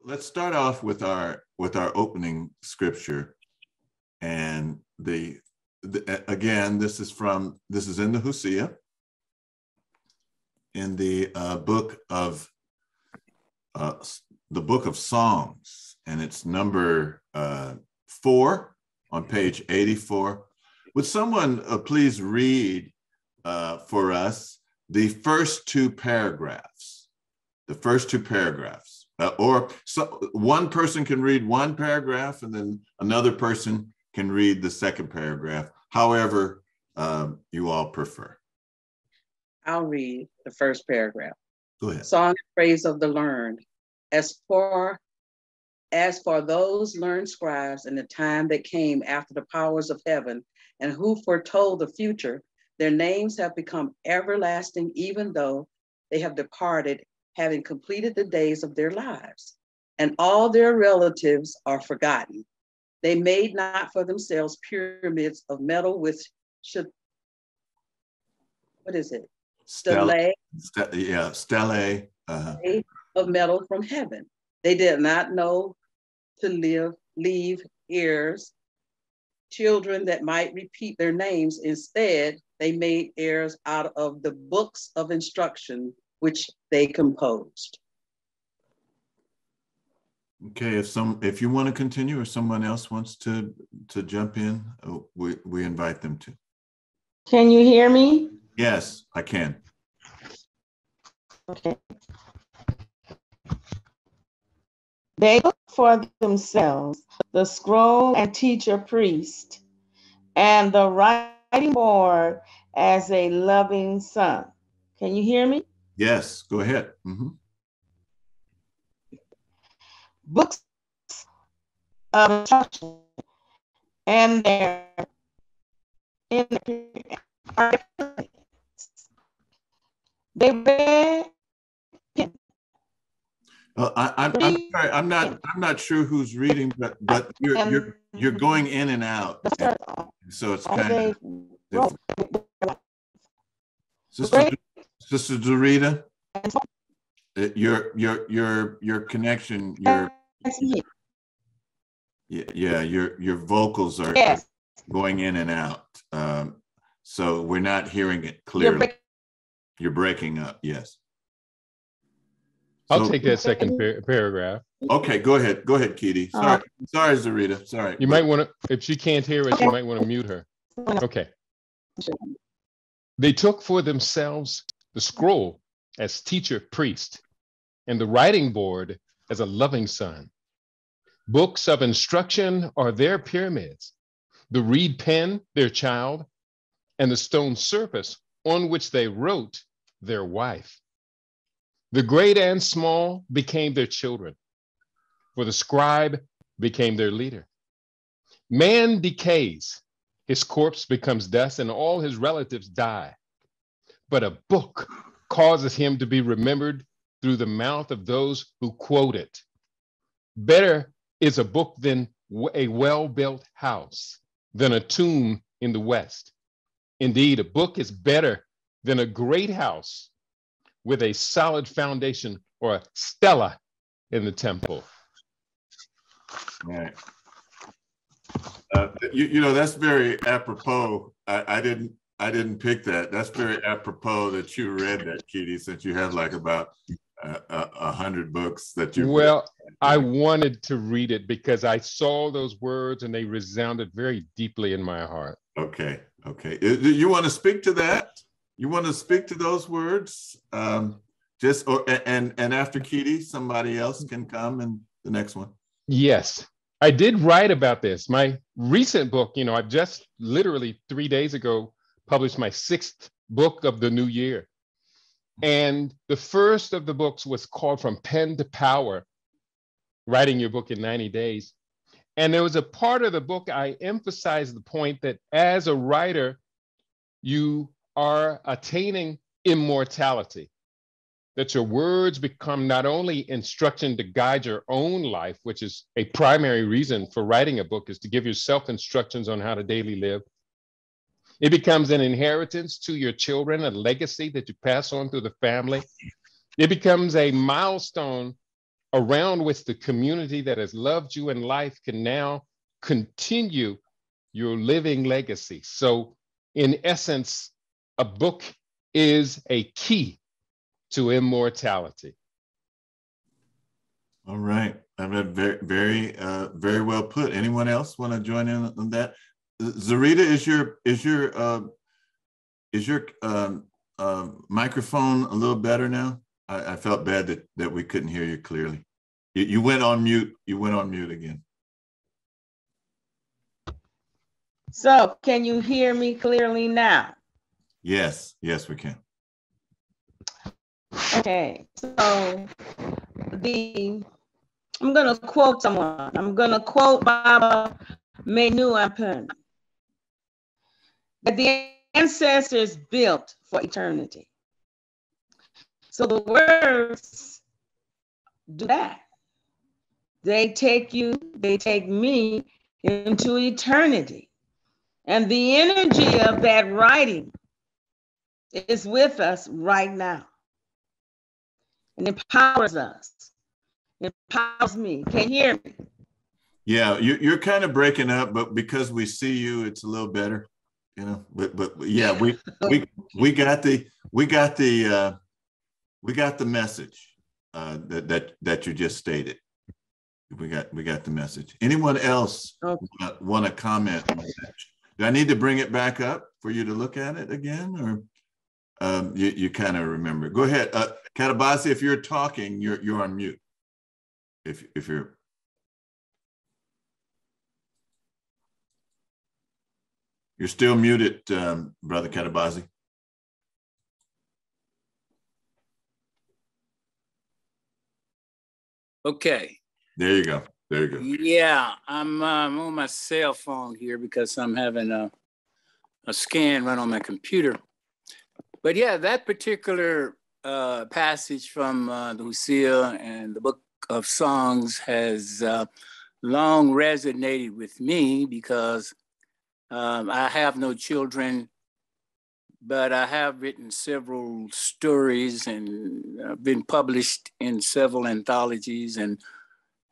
let's start off with our opening scripture, and again, this is in the Husia, in the book of Songs, and it's number 4 on page 84. Would someone please read for us the first two paragraphs? The first two paragraphs, one person can read one paragraph, and then another person can read the second paragraph, however you all prefer. I'll read the first paragraph. Go ahead. Song and praise of the learned. As for those learned scribes in the time that came after the powers of heaven, and who foretold the future, their names have become everlasting, even though they have departed, having completed the days of their lives. And all their relatives are forgotten. They made not for themselves pyramids of metal with, what is it? Stelae. Stelae. Of metal from heaven. They did not know to leave heirs, children that might repeat their names. Instead, they made heirs out of the books of instruction which they composed. Okay, if you want to continue, or someone else wants to jump in, we invite them to. Can you hear me? Yes, I can. Okay. They took for themselves the scroll and teacher priest, and the writing board as a loving son. Can you hear me? Yes, go ahead. Mm-hmm. Books of instruction, and their they read. I'm sorry. I'm not sure who's reading, but you're going in and out, so it's kind of difficult. Sister Dorita, your connection, your vocals are going in and out, so we're not hearing it clearly. You're breaking up. Yes. I'll take that second paragraph. Okay, go ahead, Kitty. Sorry, Zarita. Sorry. You might want to, if she can't hear us, you might want to mute her. Okay. They took for themselves the scroll as teacher priest, and the writing board as a loving son. Books of instruction are their pyramids, the reed pen their child, and the stone surface on which they wrote their wife. The great and small became their children, for the scribe became their leader. Man decays, his corpse becomes dust, and all his relatives die. But a book causes him to be remembered through the mouth of those who quote it. Better is a book than a well-built house, than a tomb in the West. Indeed, a book is better than a great house with a solid foundation, or a stela in the temple. Right. That's very apropos. I didn't pick that. That's very apropos that you read that, Kitty, since you have like about 100 books that you. Well, I wanted to read it because I saw those words and they resounded very deeply in my heart. Okay. Do you want to speak to that? You want to speak to those words? And after Kitty, somebody else can come, and the next one. Yes, I did write about this. My recent book, I've just literally 3 days ago published my 6th book of the new year. And the first of the books was called From Pen to Power, Writing Your Book in 90 Days. And there was a part of the book I emphasized the point that as a writer, you are attaining immortality, that your words become not only instruction to guide your own life, which is a primary reason for writing a book, is to give yourself instructions on how to daily live. It becomes an inheritance to your children, a legacy that you pass on through the family. It becomes a milestone around with the community that has loved you in life can now continue your living legacy. So in essence, a book is a key to immortality. All right. I mean, very well put. Anyone else want to join in on that? Zarita, is your microphone a little better now? I felt bad that we couldn't hear you clearly. You went on mute. You went on mute again. So can you hear me clearly now? Yes, we can. Okay, so I'm gonna quote someone. I'm gonna quote Baba Menuapun, that the ancestors built for eternity. So the words do that. They take me into eternity. And the energy of that writing is with us right now. And empowers us. It empowers me. Can you hear me? Yeah, you're kind of breaking up, but because we see you, it's a little better, you know. But yeah, we got the message that you just stated. We got the message. Anyone else want to comment on that? Do I need to bring it back up for you to look at it again, or you kind of remember? Go ahead, Katabasi. If you're talking, you're on mute. If you're still muted, Brother Katabasi. Okay. There you go. There you go. Yeah, I'm on my cell phone here because I'm having a scan run on my computer. But yeah, that particular passage from the Husia and the Book of Songs has long resonated with me because I have no children, but I have written several stories and been published in several anthologies, and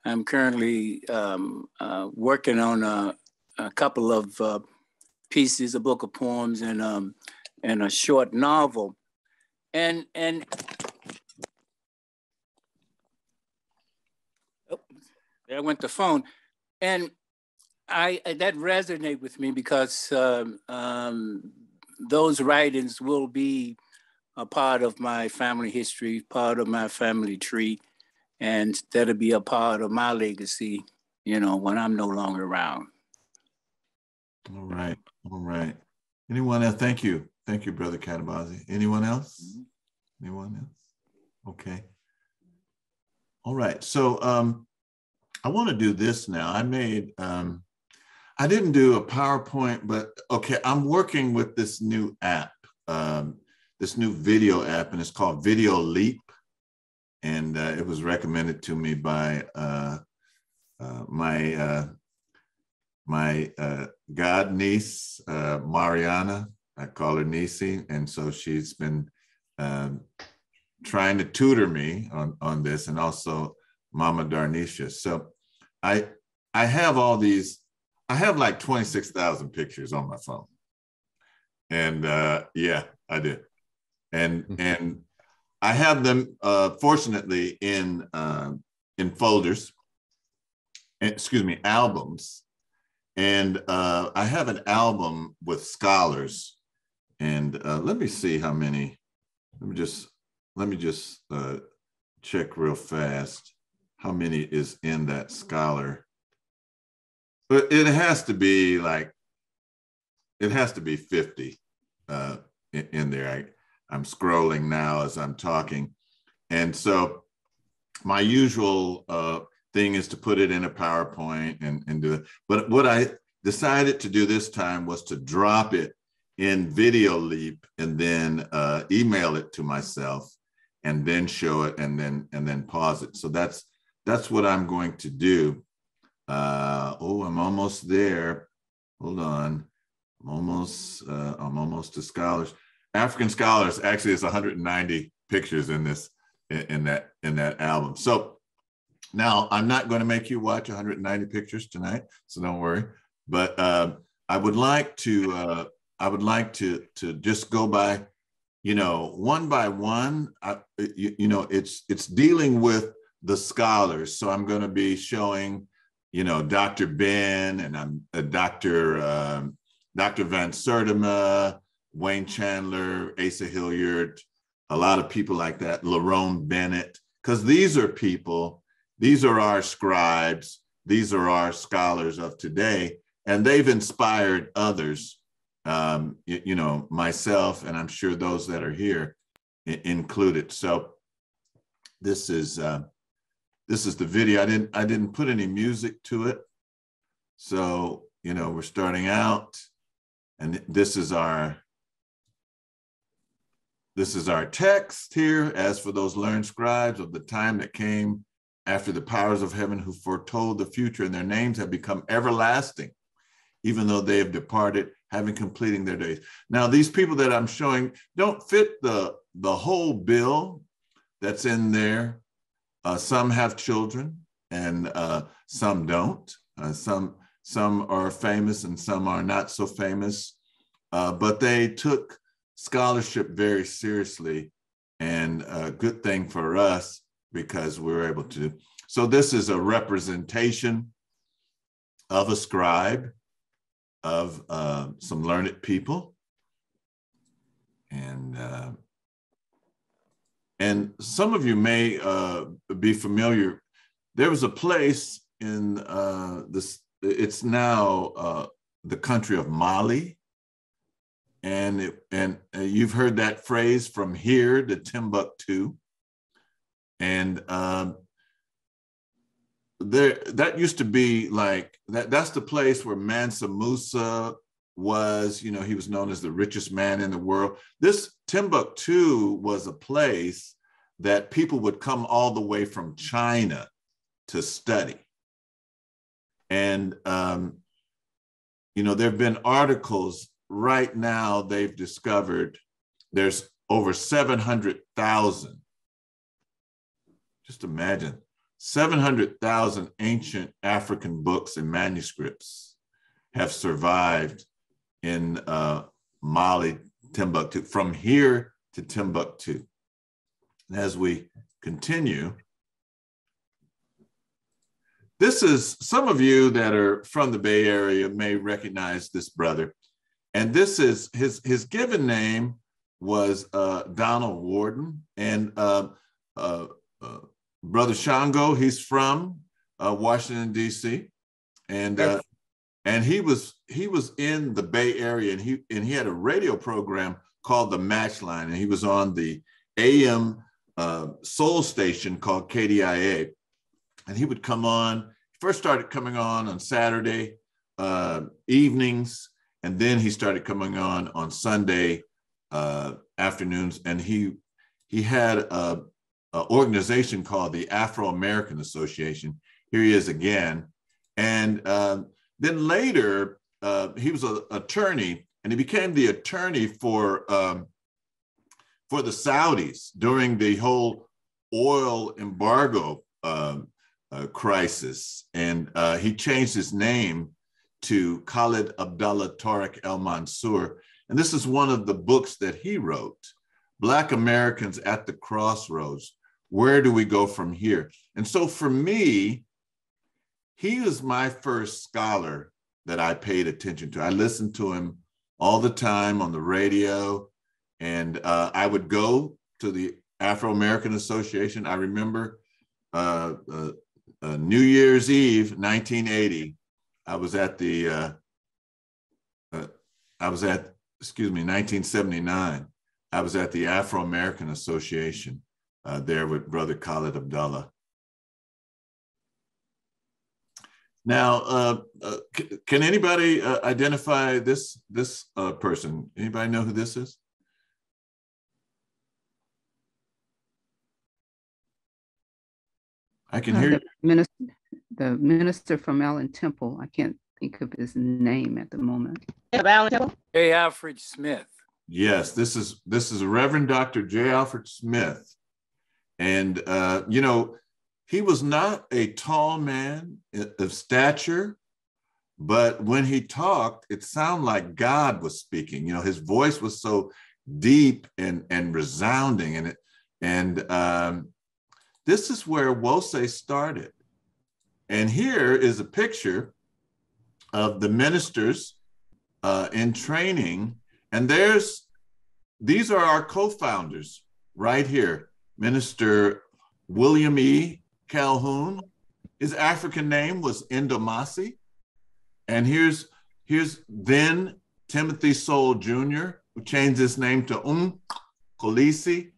I'm currently working on a couple of pieces, a book of poems and a short novel. And oh, there went the phone. And that resonated with me because those writings will be a part of my family history, part of my family tree, and that'll be a part of my legacy, you know, when I'm no longer around. All right. All right. Anyone else? Thank you. Thank you, Brother Katabasi. Anyone else? Anyone else? Okay. All right. So I want to do this now. I didn't do a PowerPoint, but okay, I'm working with this new app, this new video app, and it's called Video Leap. And it was recommended to me by my god niece, Mariana. I call her Nisi, and so she's been trying to tutor me on this, and also Mama Darnisha. So I have all these. I have like 26,000 pictures on my phone, and yeah, I do, and I have them fortunately in folders. Excuse me, albums, and I have an album with scholars, and let me see how many. Let me just check real fast how many is in that scholar. But it has to be like, it has to be 50 in there. I'm scrolling now as I'm talking. And so my usual thing is to put it in a PowerPoint and do it. But what I decided to do this time was to drop it in Video Leap and then email it to myself and then show it and then pause it. So that's what I'm going to do. I'm almost there. Hold on. I'm almost to scholars. African scholars, actually it's 190 pictures in that album. So Now, I'm not going to make you watch 190 pictures tonight, so don't worry. But I would like to just go by, one by one. It's dealing with the scholars. So I'm going to be showing, Dr. Ben, and I'm Dr. Van Sertima, Wayne Chandler, Asa Hilliard, a lot of people like that, Lerone Bennett, because these are people, these are our scribes, these are our scholars of today, and they've inspired others, myself, and I'm sure those that are here included. So this is the video. I didn't put any music to it. So, we're starting out, and this is our text here. As for those learned scribes of the time that came after the powers of heaven, who foretold the future, and their names have become everlasting, even though they have departed, having completing their days. Now, these people that I'm showing don't fit the whole bill that's in there. Some have children, and some don't. Some are famous, and some are not so famous. But they took scholarship very seriously, and a good thing for us, because we were able to. So this is a representation of a scribe, of some learned people. And some of you may be familiar. There was a place in it's now the country of Mali. And you've heard that phrase, from here to Timbuktu. And that used to be like, that's the place where Mansa Musa was. He was known as the richest man in the world. This Timbuktu was a place that people would come all the way from China to study. And, there have been articles right now, they've discovered there's over 700,000. Just imagine, 700,000 ancient African books and manuscripts have survived in Mali, Timbuktu, from here to Timbuktu. And as we continue, this is, some of you that are from the Bay Area may recognize this brother. And this is, his given name was Donald Warden. And Brother Shango, he's from Washington, D.C. And he was in the Bay Area, and he had a radio program called The Matchline, and he was on the AM soul station called KDIA. And he would come on, first started coming on Saturday evenings, and then he started coming on Sunday afternoons. And he had a organization called the Afro-American Association. Here he is again. And then later, he was an attorney, and he became the attorney for the Saudis during the whole oil embargo crisis. And he changed his name to Khalid Abdullah Tariq El Mansour. And this is one of the books that he wrote, Black Americans at the Crossroads. Where do we go from here? And so for me, he was my first scholar that I paid attention to. I listened to him all the time on the radio, and I would go to the Afro-American Association. I remember New Year's Eve, 1980, I was at 1979, I was at the Afro-American Association there with Brother Khalid Abdullah. Now, can anybody identify this person? Anybody know who this is? I can hear you. The minister from Allen Temple. I can't think of his name at the moment. Allen Temple? J. Alfred Smith. Yes, this is Reverend Dr. J. Alfred Smith. And, he was not a tall man of stature, but when he talked, it sounded like God was speaking. You know, his voice was so deep and resounding, and this is where Wose started. And here is a picture of the ministers in training, and these are our co-founders right here. Minister William E. Calhoun. His African name was Indomasi. And here's then Timothy Soul Jr., who changed his name to Kolisi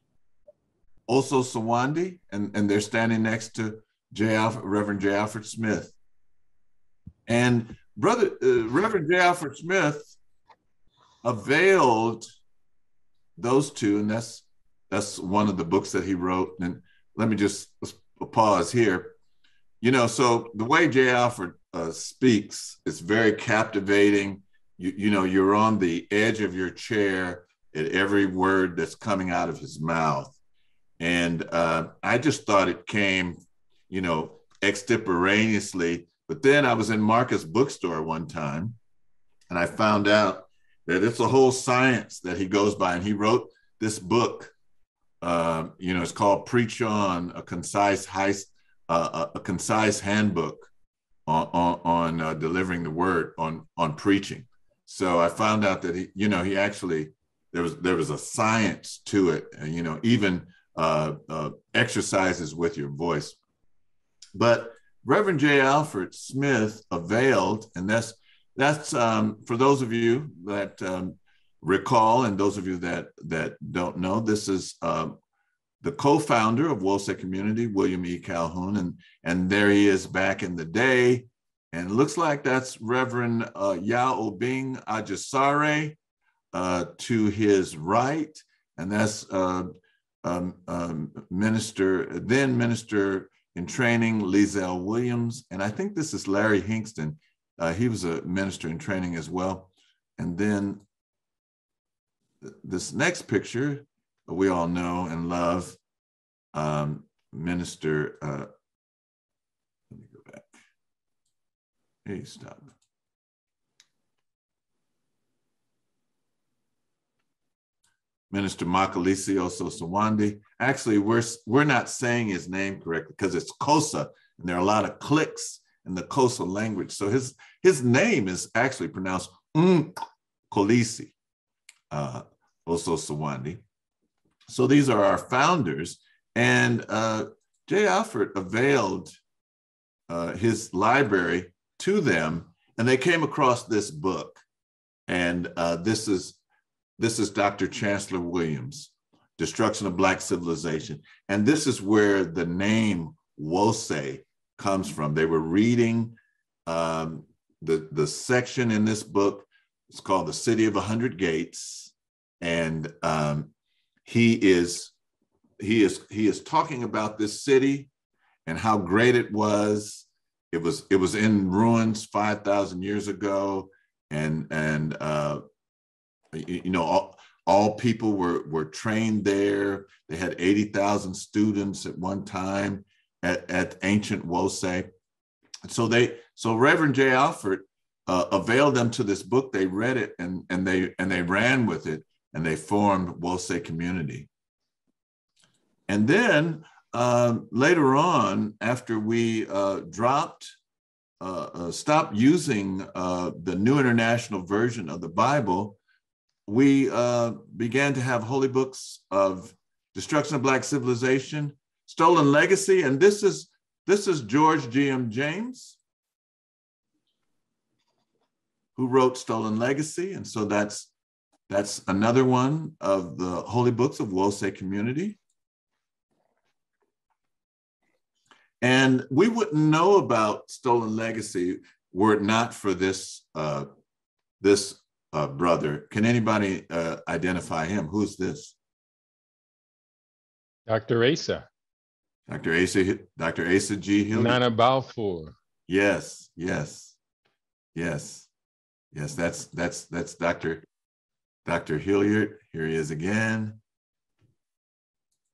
Oso Sawandi, and they're standing next to Reverend J. Alfred Smith. And Reverend J. Alfred Smith availed those two, and that's one of the books that he wrote. And let me just pause here. You know, so the way J. Alfred speaks, it's very captivating. You know, you're on the edge of your chair at every word that's coming out of his mouth. And I just thought it came, you know, extemporaneously. But then I was in Marcus' bookstore one time, and I found out that it's a whole science that he goes by. And he wrote this book, you know, it's called Preach On, a concise handbook on delivering the word, on preaching. So I found out that he actually, there was a science to it, and, you know, even exercises with your voice. But Reverend J. Alfred Smith availed, and that's for those of you that recall, and those of you that don't know, this is the co-founder of Wose Community, William E. Calhoun, and there he is back in the day. And it looks like that's Reverend Yao Obing Ajasare to his right, and that's Minister in training, Lizelle Williams. And I think this is Larry Hinkston. He was a minister in training as well. And then this next picture, we all know and love, Minister, let me go back. Hey, stop. Minister Makalisi Oso Sawandi. Actually, we're not saying his name correctly because it's Kosa, and there are a lot of clicks in the Kosa language. So his name is actually pronounced Kolisi Oso Sawandi. So these are our founders, and J. Alfred availed his library to them, and they came across this book, and this is Dr. Chancellor Williams, Destruction of Black Civilization. And this is where the name Wose comes from. They were reading the section in this book. It's called The City of 100 Gates. And he is talking about this city and how great it was. It was in ruins 5,000 years ago. And you know, all people were trained there. They had 80,000 students at one time at ancient Wose. So Reverend J. Alfred availed them to this book. They read it and they ran with it, and they formed Wose Community. And then later on, after we stopped using the New International Version of the Bible, we began to have holy books of Destruction of Black Civilization, Stolen Legacy, and this is George G.M. James, who wrote Stolen Legacy, and so that's another one of the holy books of Wose Community. And we wouldn't know about Stolen Legacy were it not for this brother. Can anybody identify him? Who's this? Dr. Asa. Dr. Asa G. Hildy. Nana Balfour. Yes. That's Dr. Hilliard. Here he is again.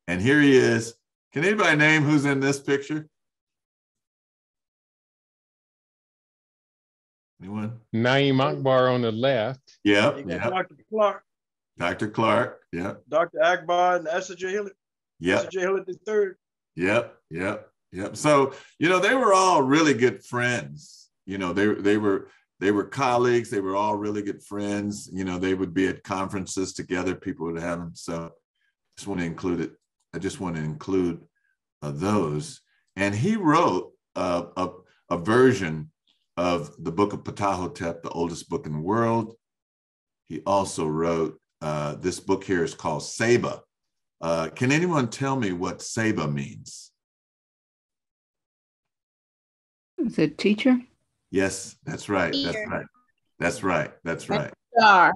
And here he is. Can anybody name who's in this picture? Anyone? Naeem Akbar on the left. Yep. Dr. Clark. Dr. Clark. Yep. Dr. Akbar and Esther J. Hillard. Yep. Esther J. Hillard III. Yep. So, they were all really good friends. They were colleagues. They were all really good friends. They would be at conferences together. People would have them. So I just want to include those. And he wrote a version of the book of Ptahhotep, the oldest book in the world. He also wrote, this book here is called Saba. Can anyone tell me what Saba means? Is it teacher? Yes, that's right. That's right. Star.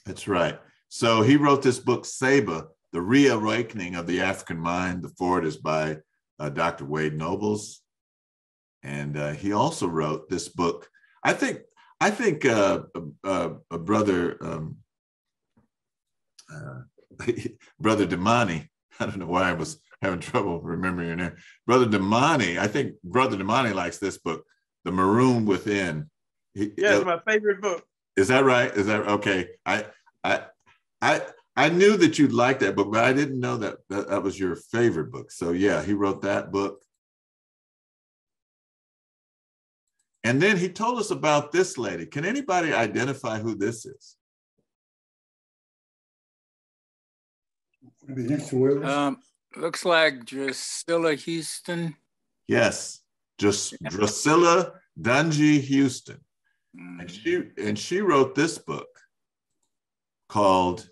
That's right. So he wrote this book, Saba, The Reawakening of the African Mind. The foreword is by Dr. Wade Nobles. And he also wrote this book. I think a brother, Brother Damani, I don't know why I was having trouble remembering your name. Brother Damani, I think Brother Damani likes this book, The Maroon Within. It's my favorite book. Is that right? Is that okay? I knew that you'd like that book, but I didn't know that was your favorite book. So yeah, he wrote that book. And then he told us about this lady. Can anybody identify who this is? Looks like Drusilla Houston. Yes, just Drusilla Dungy Houston. And she wrote this book called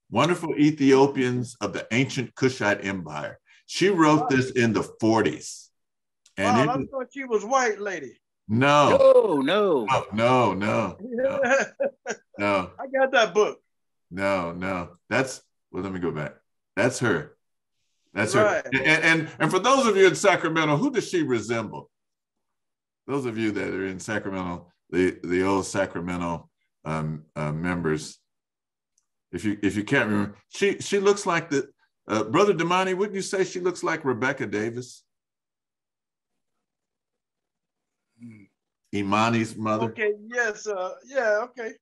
Wonderful Ethiopians of the Ancient Kushite Empire. She wrote this in the 40s. And I thought she was white lady. No. No. I got that book. No. Let me go back. That's her. That's right. her. And for those of you in Sacramento, who does she resemble? Those of you that are in Sacramento, the old Sacramento members, if you can't remember, she looks like the Brother Damani. Wouldn't you say she looks like Rebecca Davis? Imani's mother. Okay. Yes. Okay.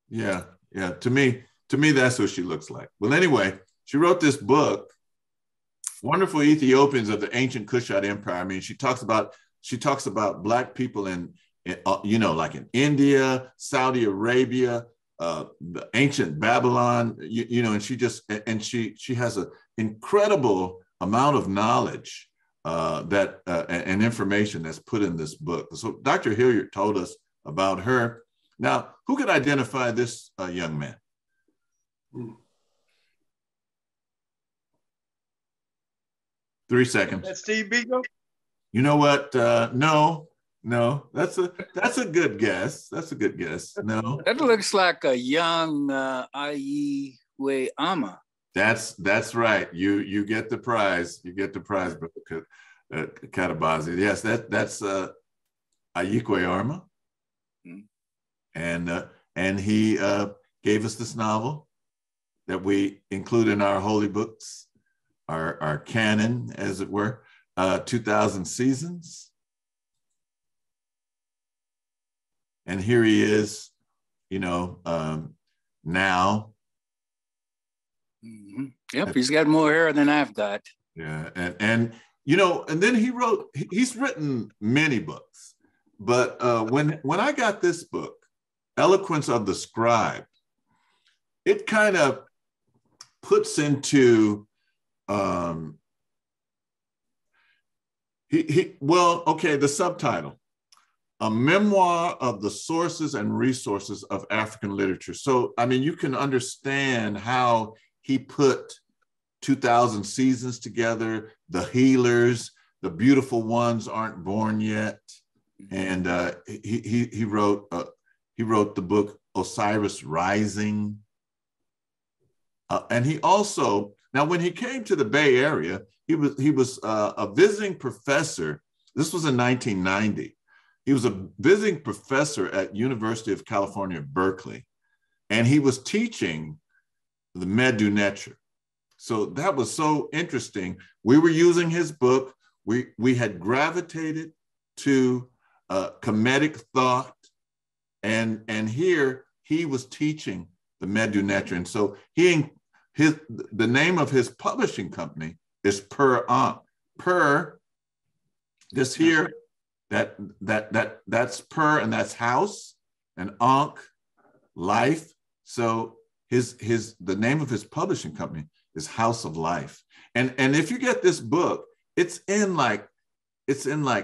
Yeah. To me, that's who she looks like. Well, anyway, she wrote this book, Wonderful Ethiopians of the Ancient Kushite Empire. I mean, she talks about Black people in like in India, Saudi Arabia, the ancient Babylon. And she has an incredible amount of knowledge and information that's put in this book. So Dr. Hilliard told us about her. Now, who could identify this young man? 3 seconds. That's Steve Biko? You know what? No. That's a good guess. That's a good guess. No. That looks like a young Ayiwe Ama. That's right. You get the prize. You get the prize, Katabazi. Yes, that's Ayikwe Arma. And he gave us this novel that we include in our holy books, our canon, as it were, 2000 Seasons. And here he is, now. Mm-hmm. Yep, he's got more hair than I've got. Yeah, and then he's written many books, but when I got this book, Eloquence of the Scribe, it kind of puts into the subtitle, A Memoir of the Sources and Resources of African Literature. So, I mean, you can understand how he put 2000 Seasons together, The Healers, The Beautiful Ones Aren't Born Yet. And he wrote the book Osiris Rising. And he also, now when he came to the Bay Area, he was a visiting professor. This was in 1990. He was a visiting professor at University of California, Berkeley, and he was teaching the Medu Neter. So that was so interesting. We were using his book. We had gravitated to Kemetic thought And here he was teaching the Medu Neter. And so the name of his publishing company is Per Ankh. Per, this here, that's Per, and that's house, and Ankh, life. So the name of his publishing company is House of Life. And if you get this book, it's in like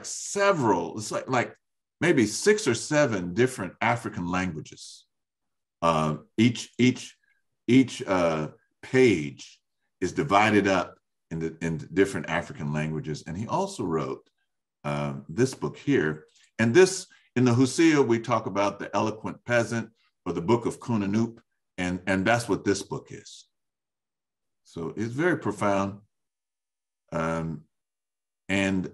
several, it's like maybe 6 or 7 different African languages. Each page is divided up into different African languages. And he also wrote this book here. And this, in the Husia, we talk about the eloquent peasant, or the book of Kunanup, and that's what this book is. So it's very profound. And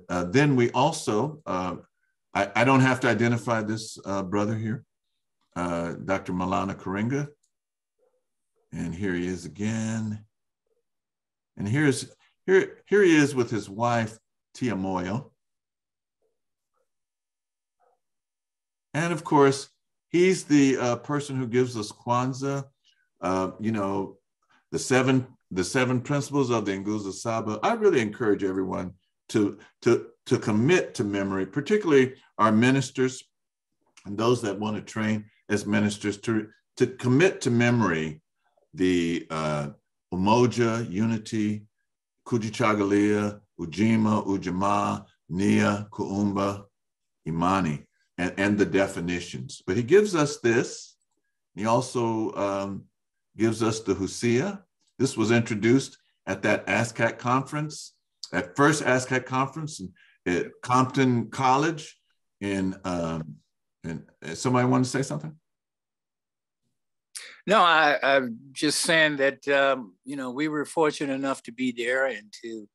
then we also, I don't have to identify this brother here, Dr. Malana Karinga. And here he is again. And here he is with his wife, Tia Moyo. And of course, he's the person who gives us Kwanzaa, the seven principles of the Nguzo Saba. I really encourage everyone to commit to memory, particularly our ministers and those that want to train as ministers, to commit to memory the Umoja, Unity, Kujichagulia, Ujima, Ujamaa, Nia, Kuumba, Imani, and the definitions. But he gives us this. He also gives us the Husia. This was introduced at that ASCAC conference, at first ASCAC conference at Compton College. And somebody want to say something? No, I'm just saying that, we were fortunate enough to be there and to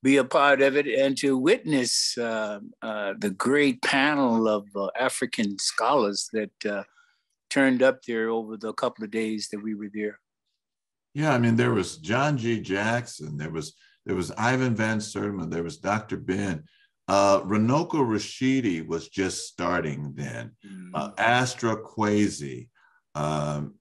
be a part of it and to witness the great panel of African scholars that turned up there over the couple of days that we were there. Yeah, I mean, there was John G. Jackson, there was Ivan Van Sertima, there was Dr. Ben. Runoko Rashidi was just starting then. Astra Kwesi, and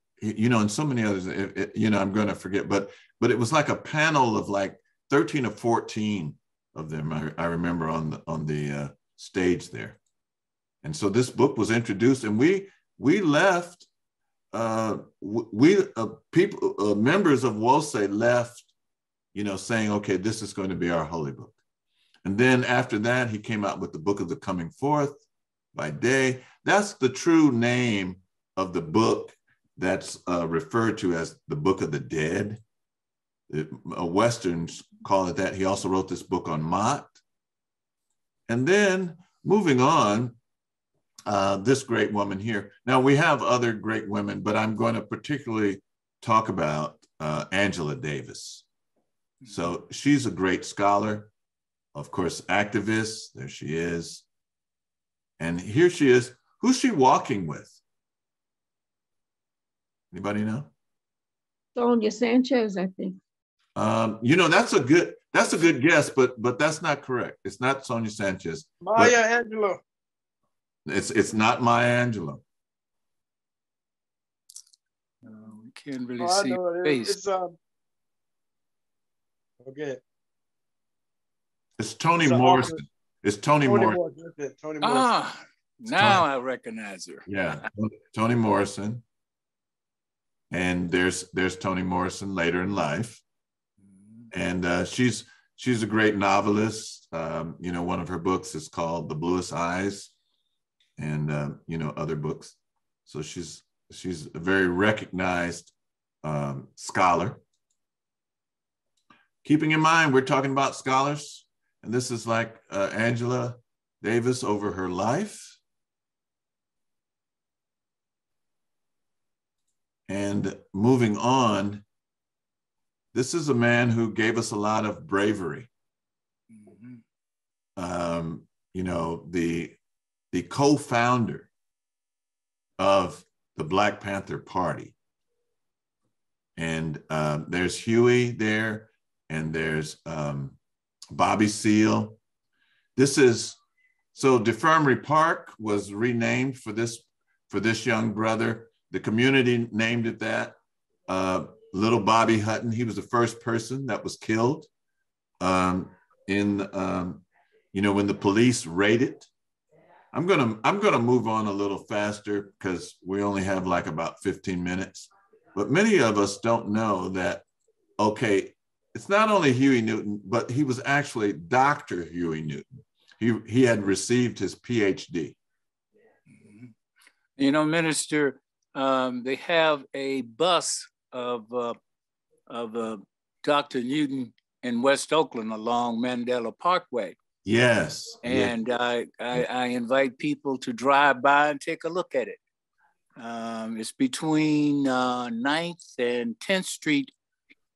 so many others. I'm going to forget, but it was like a panel of like 13 or 14 of them. I remember on the stage there, and so this book was introduced, and we left. Members of WOSE left, saying, okay, this is going to be our holy book. And then after that, he came out with the Book of the Coming Forth by Day. That's the true name of the book that's referred to as the Book of the Dead. Westerns call it that. He also wrote this book on Mott. And then moving on, this great woman here. Now we have other great women, but I'm going to particularly talk about Angela Davis. So she's a great scholar, of course, activist. There she is. And here she is. Who's she walking with? Anybody know? Sonia Sanchez, I think. That's a good guess, but that's not correct. It's not Sonia Sanchez. Maya Angelou. It's not Maya Angelou. We can't really see her face. It's okay. It's Toni Morrison. It's Toni Morrison. Toni Morrison. Now I recognize her. Yeah, Toni Morrison. And there's Toni Morrison later in life, and she's a great novelist. One of her books is called The Bluest Eyes, and other books. So she's a very recognized scholar. Keeping in mind, we're talking about scholars, and this is like Angela Davis over her life. And moving on, this is a man who gave us a lot of bravery. The co-founder of the Black Panther Party. And there's Huey there, and there's Bobby Seale. So DeFermery Park was renamed for for this young brother. The community named it that. Little Bobby Hutton, he was the first person that was killed when the police raided. I'm gonna move on a little faster because we only have like about 15 minutes. But many of us don't know that, okay, it's not only Huey Newton, but he was actually Dr. Huey Newton. He had received his PhD. You know, Minister, they have a bus of Dr. Newton in West Oakland along Mandela Parkway. Yes. And yes. I invite people to drive by and take a look at it. It's between 9th and 10th Street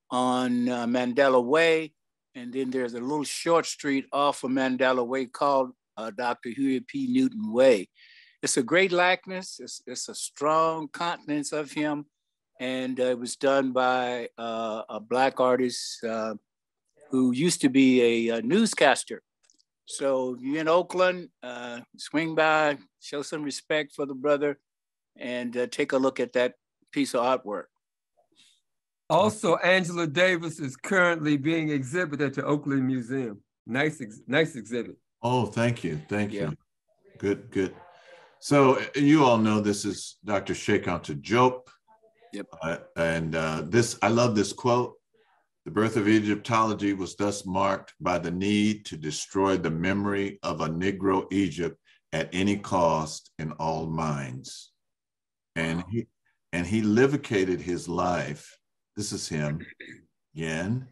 on Mandela Way. And then there's a little short street off of Mandela Way called Dr. Huey P. Newton Way. It's a great likeness. It's a strong countenance of him. And it was done by a Black artist who used to be a newscaster. So you're in Oakland, swing by, show some respect for the brother, and take a look at that piece of artwork. Also, Angela Davis is currently being exhibited at the Oakland Museum. Nice exhibit. Oh, thank you. Thank you. Good. So you all know this is Dr. Sheikh Diop. Yep. I love this quote. The birth of Egyptology was thus marked by the need to destroy the memory of a Negro Egypt at any cost in all minds. And he livicated his life. This is him again.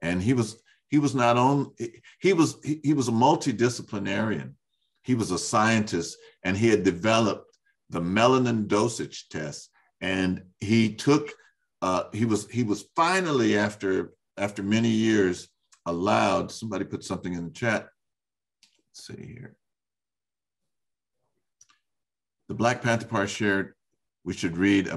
And he was a multidisciplinarian. He was a scientist, and he had developed the melanin dosage test. And he took he was finally, after many years, allowed. Somebody put something in the chat. Let's see here. The Black Panther Party shared, we should read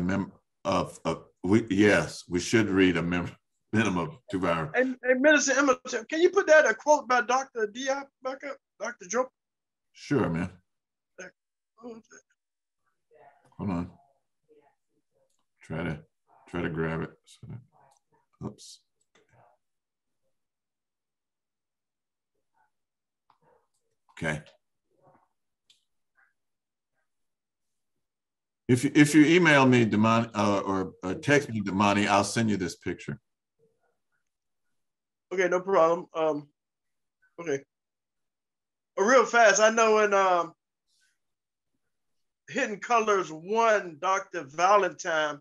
we should read a minimum of 2 hours. Hey, Minister Emma, can you put a quote by Dr. Diop back up, Dr. Diop? Sure, man. Hold on. Try to grab it. Oops. Okay. If you email me, Damani, or text me, Damani, I'll send you this picture. Okay, no problem. Okay. Real fast, I know in Hidden Colors 1, Dr. Valentine,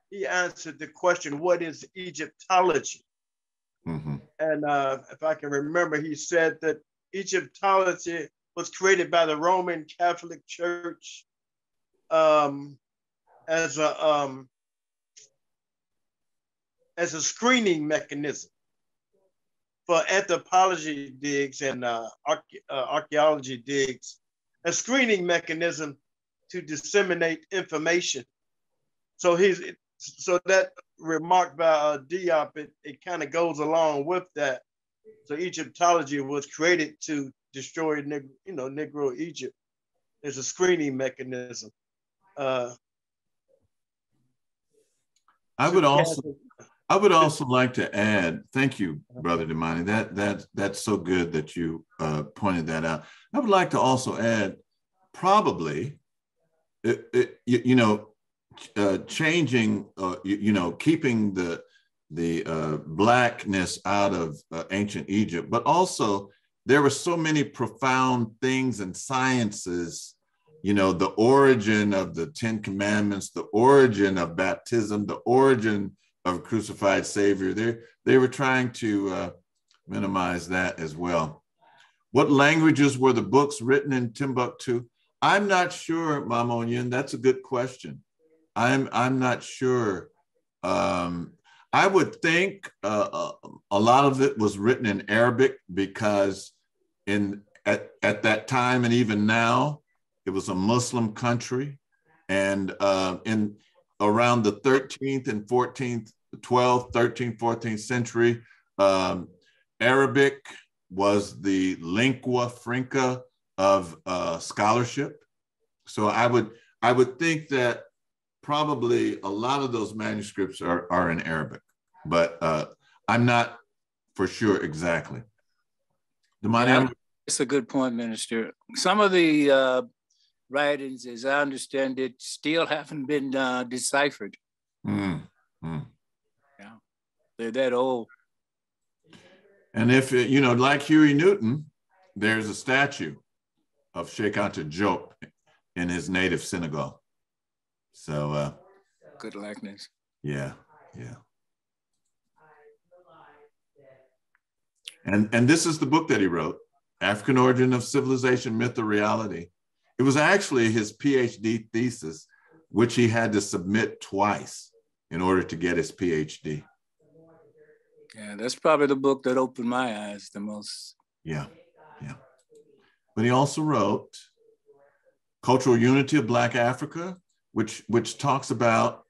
he answered the question, what is Egyptology? Mm-hmm. And if I can remember, he said that Egyptology was created by the Roman Catholic Church as a screening mechanism for anthropology digs and archaeology digs, a screening mechanism to disseminate information. So that remark by Diop, it kind of goes along with that. So Egyptology was created to destroy Negro Egypt. There's a screening mecanism. I would also like to add, thank you, Brother Damani. That's so good that you pointed that out. I would like to also add, probably, changing, keeping the Blackness out of ancient Egypt, but also there were so many profound things in sciences, the origin of the 10 Commandments, the origin of baptism, the origin of a crucified Savior. They were trying to minimize that as well. What languages were the books written in Timbuktu? I'm not sure, Mama Onyen. That's a good question. I'm not sure. I would think a lot of it was written in Arabic because at that time and even now, it was a Muslim country. And in around the 13th and 14th, 12th, 13th, 14th century, Arabic was the lingua franca of scholarship. So I would think that probably a lot of those manuscripts are in Arabic, but I'm not for sure exactly. Yeah, it's a good point, Minister. Some of the writings, as I understand it, still haven't been deciphered. Yeah, they're that old. And if, you know, like Huey Newton, there's a statue of Sheikh Anta Diop in his native Senegal. So good likeness. Yeah, yeah. And this is the book that he wrote, African Origin of Civilization, Myth or Reality. It was actually his PhD thesis, which he had to submit twice in order to get his PhD. Yeah, that's probably the book that opened my eyes the most. Yeah, yeah. But he also wrote Cultural Unity of Black Africa, which talks about,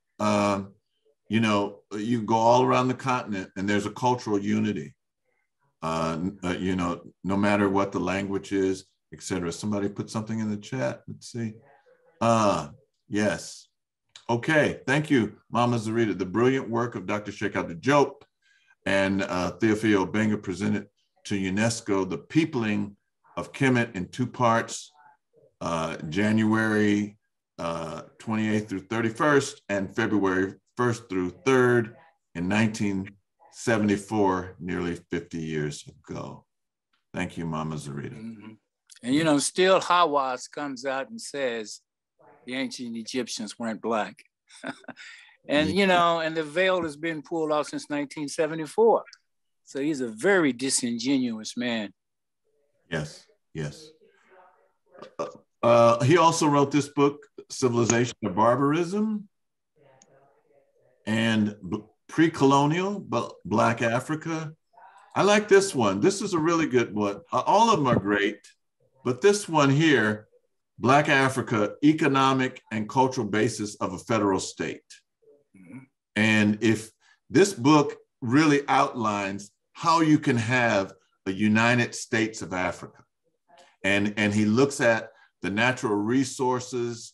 you know, you go all around the continent and there's a cultural unity. You know, no matter what the language is, etc. Somebody put something in the chat. Let's see. Yes. Okay. Thank you, Mama Zarita. The brilliant work of Dr. Sheikh Anta Diop and Theophile Obenga presented to UNESCO the peopling of Kemet in 2 parts, January 28th through 31st and February 1st through 3rd in 1974, nearly 50 years ago. Thank you, Mama Zarita. Mm-hmm. And, you know, still Hawass comes out and says the ancient Egyptians weren't Black. And, you know, and the veil has been pulled off since 1974. So he's a very disingenuous man. Yes, yes. He also wrote this book, Civilization of Barbarism and Pre-Colonial Black Africa. I like this one. This is a really good one. All of them are great, but this one here, Black Africa, Economic and Cultural Basis of a Federal State. Mm-hmm. And if this book really outlines how you can have a United States of Africa. And he looks at the natural resources,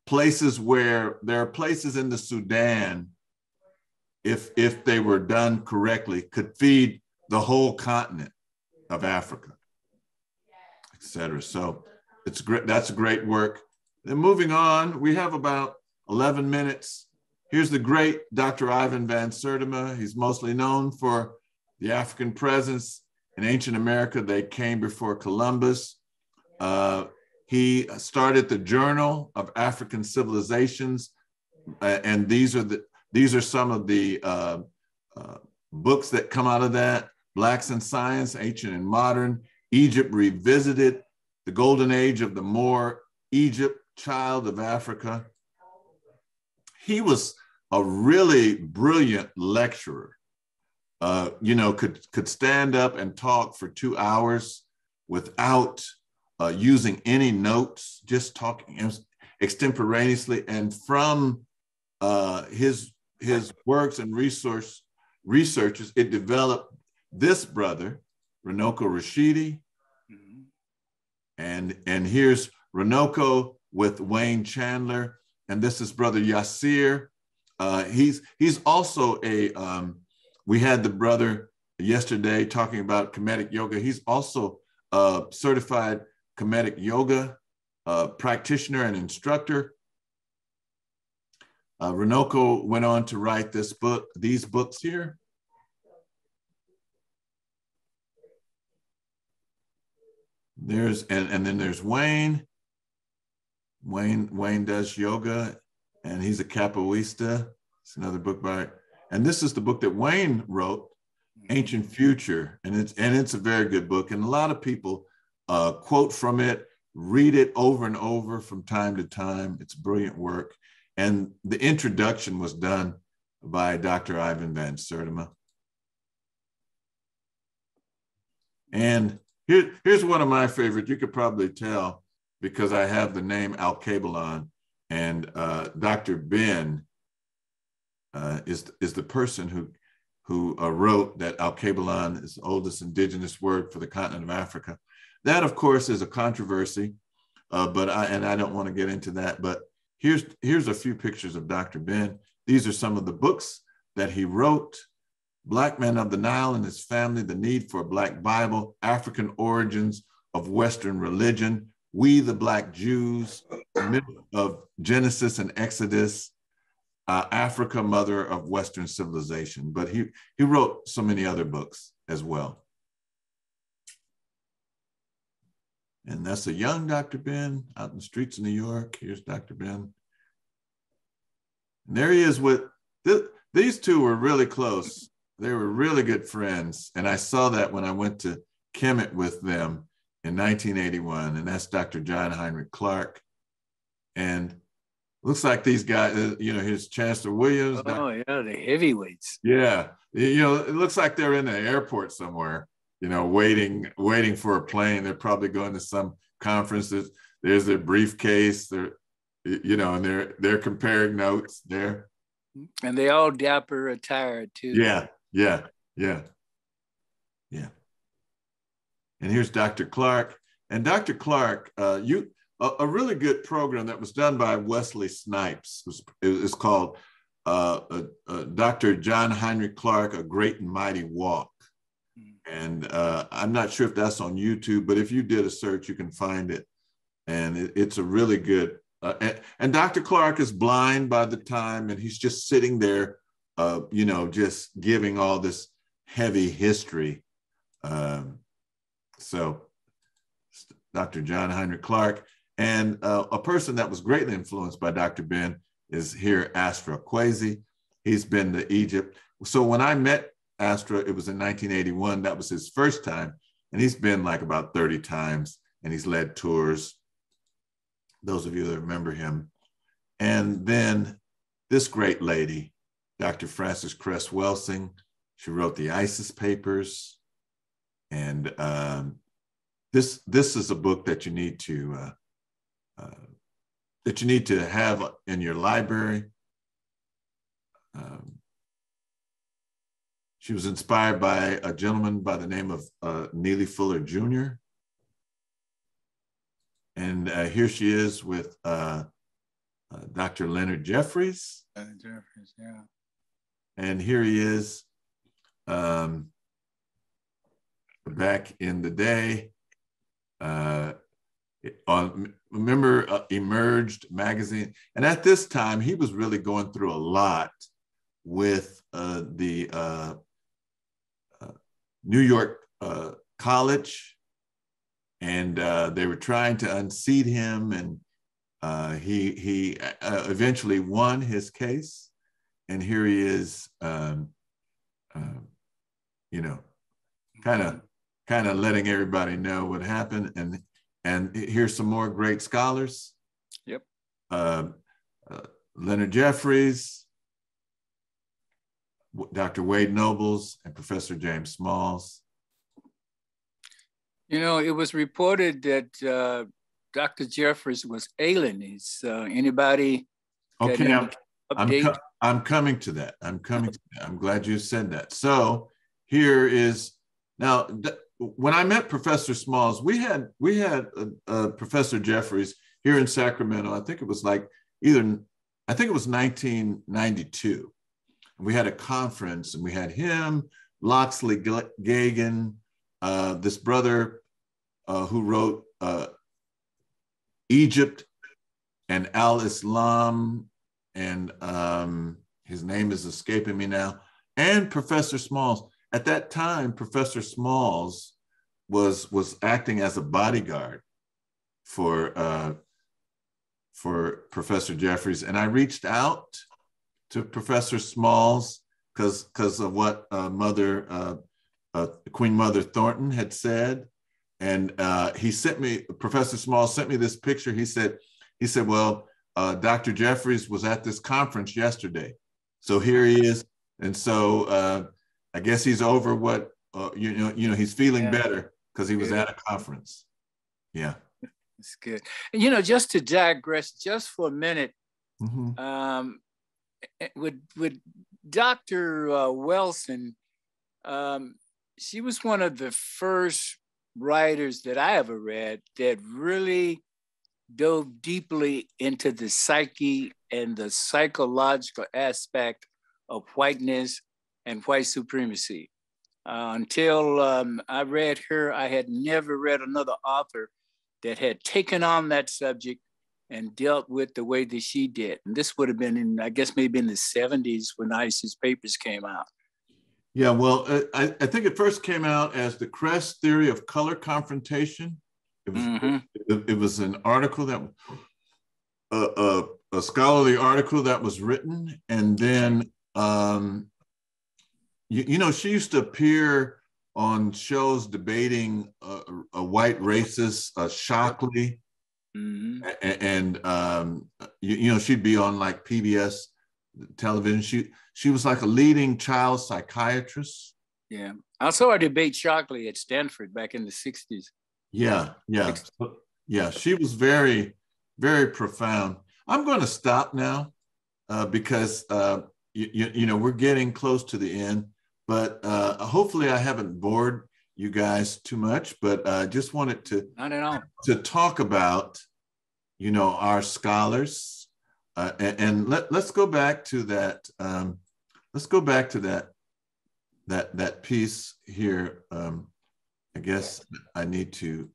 places where there are places in the Sudan, if they were done correctly, could feed the whole continent of Africa, et cetera. So it's great. That's great work. Then moving on, we have about 11 minutes. Here's the great Dr. Ivan Van Sertima. He's mostly known for the African presence in ancient America. They came before Columbus. He started the Journal of African Civilizations, and these are some of the books that come out of that. Blacks in Science, Ancient and Modern, Egypt Revisited, The Golden Age of the Moor, Egypt, Child of Africa. He was a really brilliant lecturer. You know, could stand up and talk for 2 hours without using any notes, just talking extemporaneously. And from his works and researches, it developed this brother, Runoko Rashidi. Mm-hmm. And here's Runoko with Wayne Chandler. And this is Brother Yasir. He's also we had the brother yesterday talking about Kemetic yoga. He's also a certified Kemetic yoga practitioner and instructor. Runoko went on to write these books here. And then there's Wayne. Wayne does yoga, and he's a capoeista. It's another book by, and this is the book that Wayne wrote, Ancient Future, and it's a very good book, and a lot of people quote from it, read it over and over from time to time. It's brilliant work, and the introduction was done by Dr. Ivan Van Sertima. And here's one of my favorites. You could probably tell because I have the name Al-Kabelan, and Dr. Ben is the person who wrote that Al-Kabelan is the oldest indigenous word for the continent of Africa. That, of course, is a controversy, but I don't want to get into that. But here's a few pictures of Dr. Ben. These are some of the books that he wrote: Black Men of the Nile and His Family, The Need for a Black Bible, African Origins of Western Religion, We the Black Jews, The Myth of Genesis and Exodus, Africa, Mother of Western Civilization. But he wrote so many other books as well. And that's a young Dr. Ben out in the streets of New York. Here's Dr. Ben. And there he is with, these two were really close. They were really good friends. And I saw that when I went to Kemet with them in 1981. And that's Dr. John Heinrich Clarke. And looks like these guys, you know, here's Chancellor Williams. Oh, yeah, the heavyweights. Yeah. You know, it looks like they're in the airport somewhere, you know, waiting for a plane. They're probably going to some conferences. There's their briefcase. They're, you know, and they're comparing notes there. And they all dapper attired too. Yeah. And here's Dr. Clarke. And Dr. Clarke, a really good program that was done by Wesley Snipes. It's called Dr. John Heinrich Clarke, A Great and Mighty Walk. And I'm not sure if that's on YouTube, but if you did a search, you can find it. And it's a really good, and Dr. Clarke is blind by the time, and he's just sitting there, you know, just giving all this heavy history. So Dr. John Heinrich Clarke. And a person that was greatly influenced by Dr. Ben is here, Astra Kwesi. He's been to Egypt. So when I met Astra, it was in 1981. That was his first time. And he's been like about 30 times, and he's led tours. Those of you that remember him. And then this great lady, Dr. Frances Cress Welsing, she wrote the ISIS papers. And this is a book that you need to have in your library. She was inspired by a gentleman by the name of Neely Fuller Jr. And here she is with Dr. Leonard Jeffries. Jeffries, yeah. And here he is back in the day. Remember Emerged magazine? And at this time, he was really going through a lot with the New York College, and they were trying to unseat him, and he eventually won his case. And here he is, you know, kind of letting everybody know what happened. And here's some more great scholars. Yep. Leonard Jeffries, Dr. Wade Nobles, and Professor James Smalls. You know, it was reported that Dr. Jeffries was alien. Anybody? Okay, I'm coming to that. I'm glad you said that. So here is, now, when I met Professor Smalls, we had Professor Jeffries here in Sacramento. I think it was 1992. And we had a conference, and we had him, Loxley Gagan, this brother who wrote Egypt and Al-Islam, and his name is escaping me now, and Professor Smalls. At that time, Professor Smalls was acting as a bodyguard for Professor Jeffries, and I reached out to Professor Smalls because of what Queen Mother Thornton had said, and Professor Smalls sent me this picture. He said, well, Dr. Jeffries was at this conference yesterday, so here he is, and so. I guess he's over what, he's feeling better because he was at a conference. Yeah. That's good. And, you know, just to digress just for a minute, with Dr. Wilson, she was one of the first writers that I ever read that really dove deeply into the psyche and the psychological aspect of whiteness and white supremacy. Until I read her, I had never read another author that had taken on that subject and dealt with the way that she did. And this would have been in, I guess, maybe in the 70s when ISIS papers came out. Yeah, well, I think it first came out as the Crest Theory of Color Confrontation. It was an article that, a scholarly article that was written. And then, you know, she used to appear on shows debating a white racist, Shockley. And you know, she'd be on like PBS television. She was like a leading child psychiatrist. Yeah, I saw her debate Shockley at Stanford back in the 60s. Yeah, yeah, she was very, very profound. I'm going to stop now because you know, we're getting close to the end, but hopefully I haven't bored you guys too much, but I just wanted to not at all to talk about, you know, our scholars, and let's go back to that. Let's go back to that piece here. I guess I need to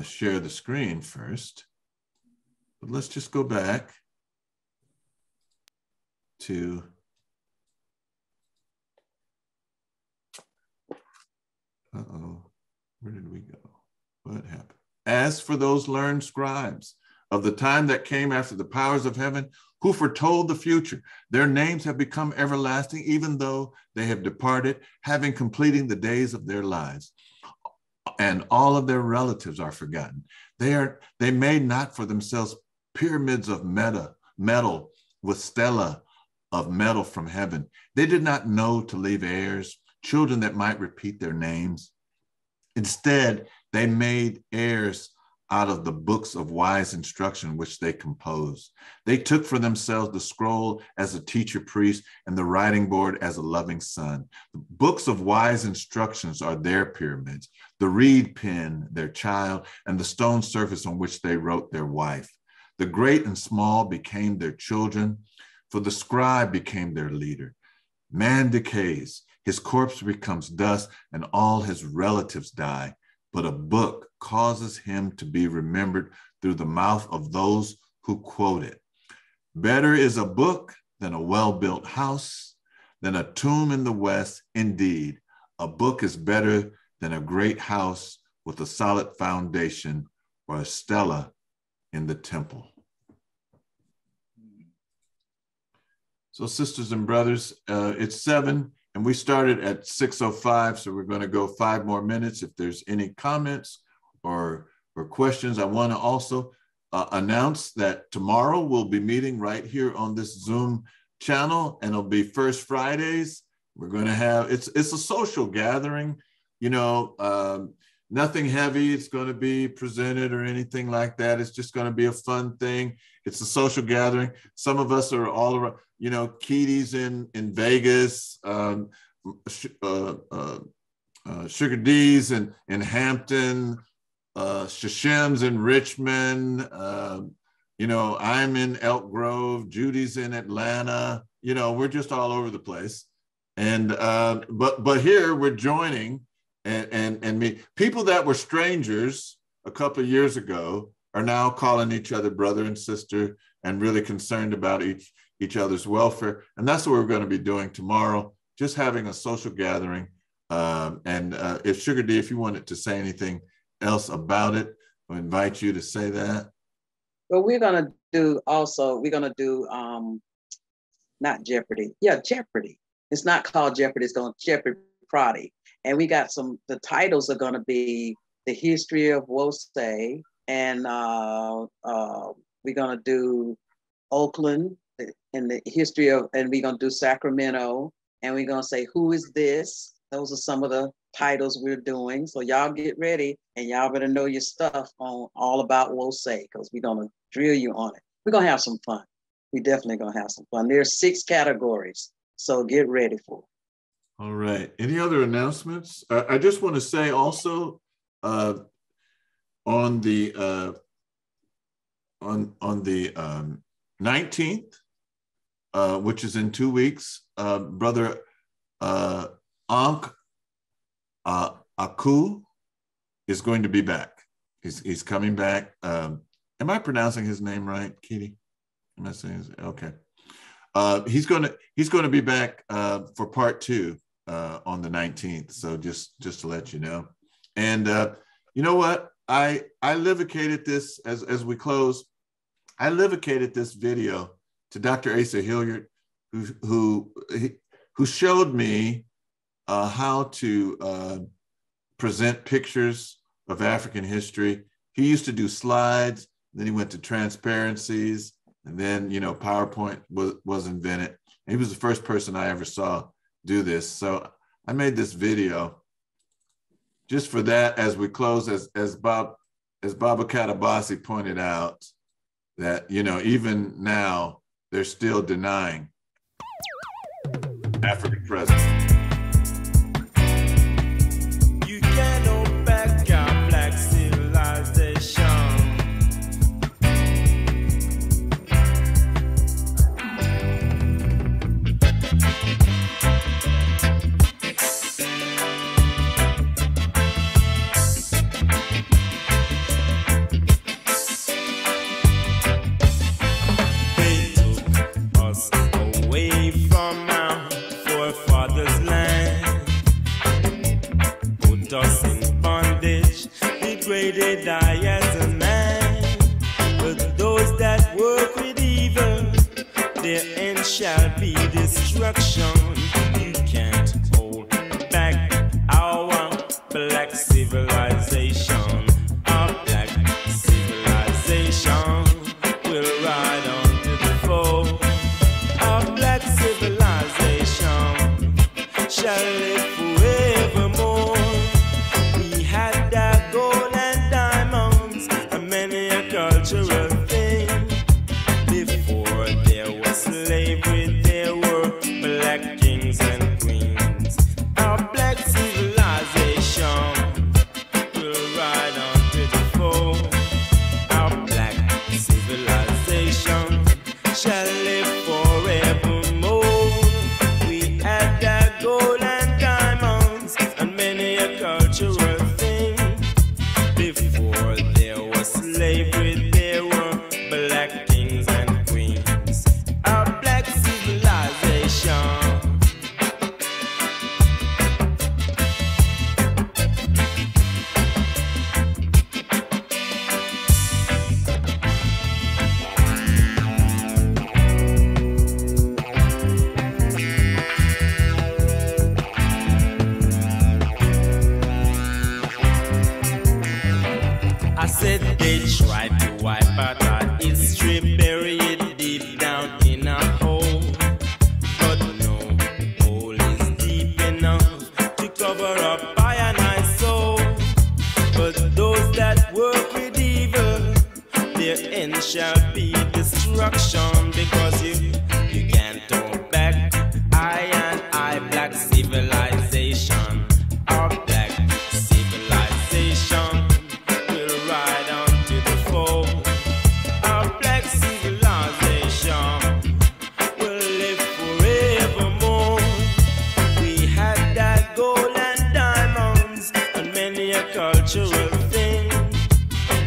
share the screen first, but let's just go back to. Uh-oh, where did we go? What happened? As for those learned scribes of the time that came after the powers of heaven, who foretold the future, their names have become everlasting, even though they have departed, having completing the days of their lives. And all of their relatives are forgotten. They made not for themselves pyramids of metal with stela of metal from heaven. They did not know to leave heirs, children that might repeat their names. Instead, they made heirs out of the books of wise instruction which they composed. They took for themselves the scroll as a teacher priest and the writing board as a loving son. The books of wise instructions are their pyramids, the reed pen their child, and the stone surface on which they wrote their wife. The great and small became their children, for the scribe became their leader. Man decays, his corpse becomes dust, and all his relatives die. But a book causes him to be remembered through the mouth of those who quote it. Better is a book than a well-built house, than a tomb in the West. Indeed, a book is better than a great house with a solid foundation or a stela in the temple. So sisters and brothers, it's 7. And we started at 6:05, so we're going to go 5 more minutes. If there's any comments or questions, I want to also announce that tomorrow we'll be meeting right here on this Zoom channel, and it'll be First Fridays. We're going to have, it's a social gathering, you know, nothing heavy. It's going to be presented or anything like that. It's just going to be a fun thing. It's a social gathering. Some of us are all around, you know, Keaty's in Vegas, Sugar D's in Hampton, Shashem's in Richmond, you know, I'm in Elk Grove, Judy's in Atlanta, you know, we're just all over the place. And, but here we're joining and me, people that were strangers a couple of years ago are now calling each other brother and sister and really concerned about each other's welfare. And that's what we're going to be doing tomorrow, just having a social gathering. If Sugar D, if you wanted to say anything else about it, I invite you to say that. Well, we're going to do also, not Jeopardy. Yeah, Jeopardy. It's not called Jeopardy, it's going to Jeopardy Prodi. And we got the titles are going to be the history of Wosay, and we're going to do Oakland and the history of, and we're going to do Sacramento, and we're going to say, who is this? Those are some of the titles we're doing. So y'all get ready, and y'all better know your stuff on all about Wosay, because we're going to drill you on it. We're going to have some fun. We definitely going to have some fun. There's 6 categories, so get ready for it. All right. Any other announcements? I just want to say also on the on the 19th, which is in 2 weeks, Brother Ankh Aku is going to be back. He's coming back. Am I pronouncing his name right, Kitty? Am I saying his, okay? He's going to be back for part 2 on the 19th. So just to let you know. And you know what? I livicated this as we close. I livicated this video to Dr. Asa Hilliard, who showed me how to present pictures of African history. He used to do slides, then he went to transparencies, and then, you know, PowerPoint was invented. And he was the first person I ever saw do this. So I made this video just for that as we close, as Baba Katabasi pointed out, that, you know, even now they're still denying African presence. You can't hold back our black civilization. Degraded I as a man, but those that work with evil, their end shall be destruction. You can't hold back our black civilization. Our black civilization will ride on to the foe. Our black civilization shall live forevermore. We had that gold and diamonds and many a cultural thing. Before there was slavery, there were black kings and queens. Our black civilization will ride on to the foe. Our black civilization shall live forevermore. We had that gold and diamonds and many a cultural thing. Before there was slavery, there were black kings and queens. Our black civilization. I said they tried to wipe out our history, bury it deep down in a hole. But no hole is deep enough to cover up I and I soul. But those that work with evil, their end shall be destruction. Because you can't hold back I and I black civilization. Our black civilization will ride on to the foe. Our black civilization will live forevermore. We had that gold and diamonds and many a cultural thing.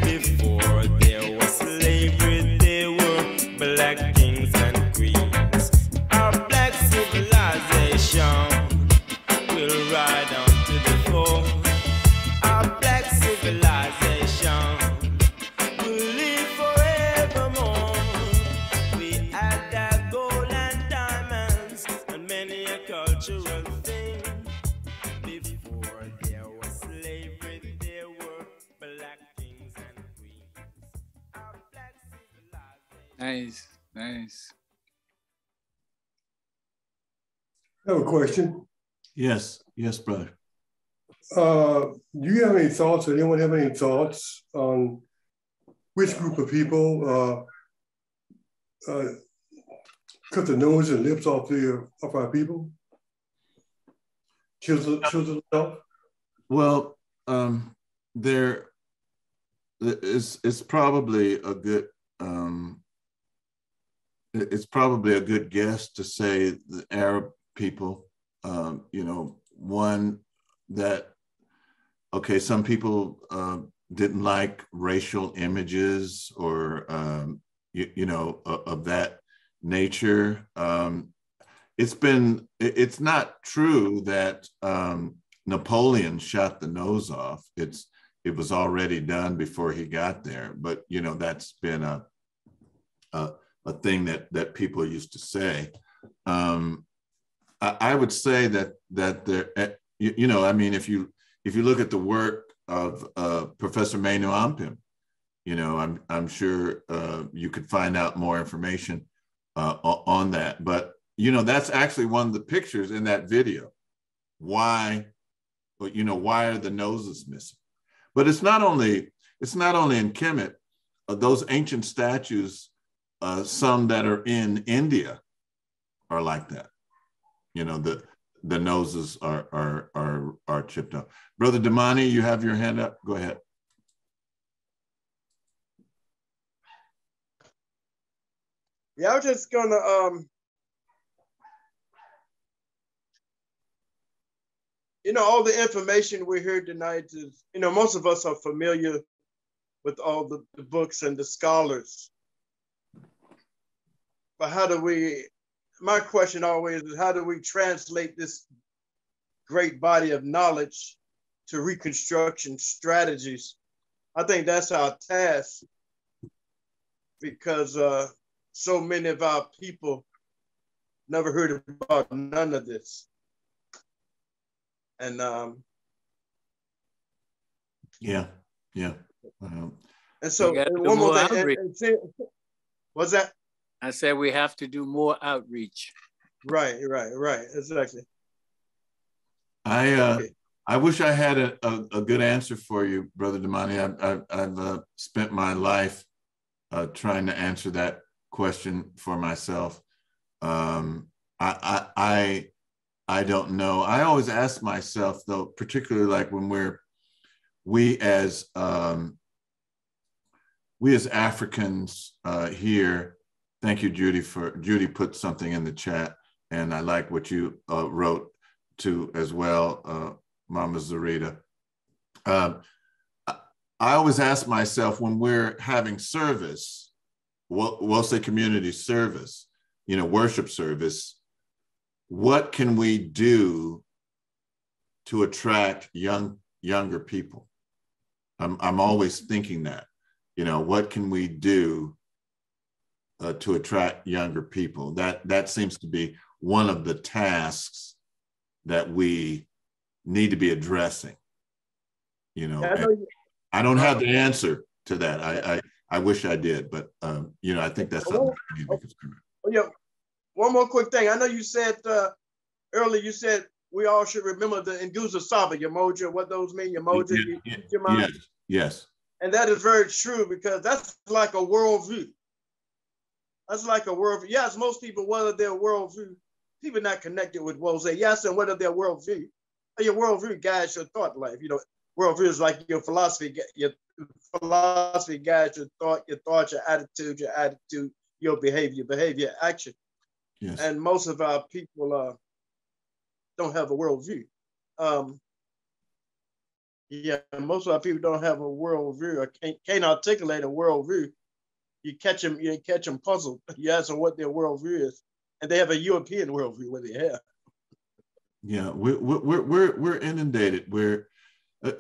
Before there was slavery, there were black kings and queens. Our black civilization will ride on to the foe. Our black civilization will live forevermore. We had that gold and diamonds and many a cultural thing. Before there was slavery, there were black kings and queens. Our black civilization. Nice, nice. I have a question. Yes, brother. Do you have any thoughts, or anyone have any thoughts on which group of people cut the nose and lips off our people? Children of Well, there is probably a good it's probably a good guess to say the Arab people, you know, one that, okay, some people didn't like racial images or, you know, of that nature. It's not true that Napoleon shot the nose off. It was already done before he got there, but you know, that's been a thing that people used to say. I would say that there, you know, I mean, if you look at the work of Professor Menu Ampim, you know, I'm sure you could find out more information on that. But you know, that's actually one of the pictures in that video. Why, you know, why are the noses missing? But it's not only in Kemet. Those ancient statues, some that are in India, are like that. You know, the noses are chipped up. Brother Damani, you have your hand up. Go ahead. Yeah, I was just gonna you know, all the information we heard tonight is, you know, most of us are familiar with all the books and the scholars. But how do we, my question always is, how do we translate this great body of knowledge to reconstruction strategies? I think that's our task, because so many of our people never heard about none of this. And yeah. And so and one more thing. What's that? I said we have to do more outreach. Right, exactly. I wish I had a good answer for you, Brother Damani. I've spent my life trying to answer that question for myself. I don't know. I always ask myself, though, particularly like when we as Africans here. Thank you, Judy. Judy put something in the chat, and I like what you wrote too as well, Mama Zarita. I always ask myself, when we're having service, we'll say community service, you know, worship service, what can we do to attract younger people? I'm always thinking that, you know, what can we do to attract younger people? That seems to be one of the tasks that we need to be addressing. You know, I don't have the answer to that. I wish I did, but you know, I think that's something that we need to be concerned with. Yeah. One more quick thing. I know you said earlier, you said we all should remember the Nguzo Saba, Yamoja, what those mean, Yamoja, Yes. And that is very true, because that's like a worldview. That's like a worldview. Yes, most people, whether their worldview, people not connected with what say yes, and whether their worldview guides your thought life. You know, worldview is like your philosophy. Your philosophy guides your thought, your attitude, your behavior, action. Yes. And most of our people don't have a worldview. Most of our people don't have a worldview, or can't articulate a worldview. You catch them puzzled. You ask them what their worldview is, and they have a European worldview. What they have. Yeah, we're inundated.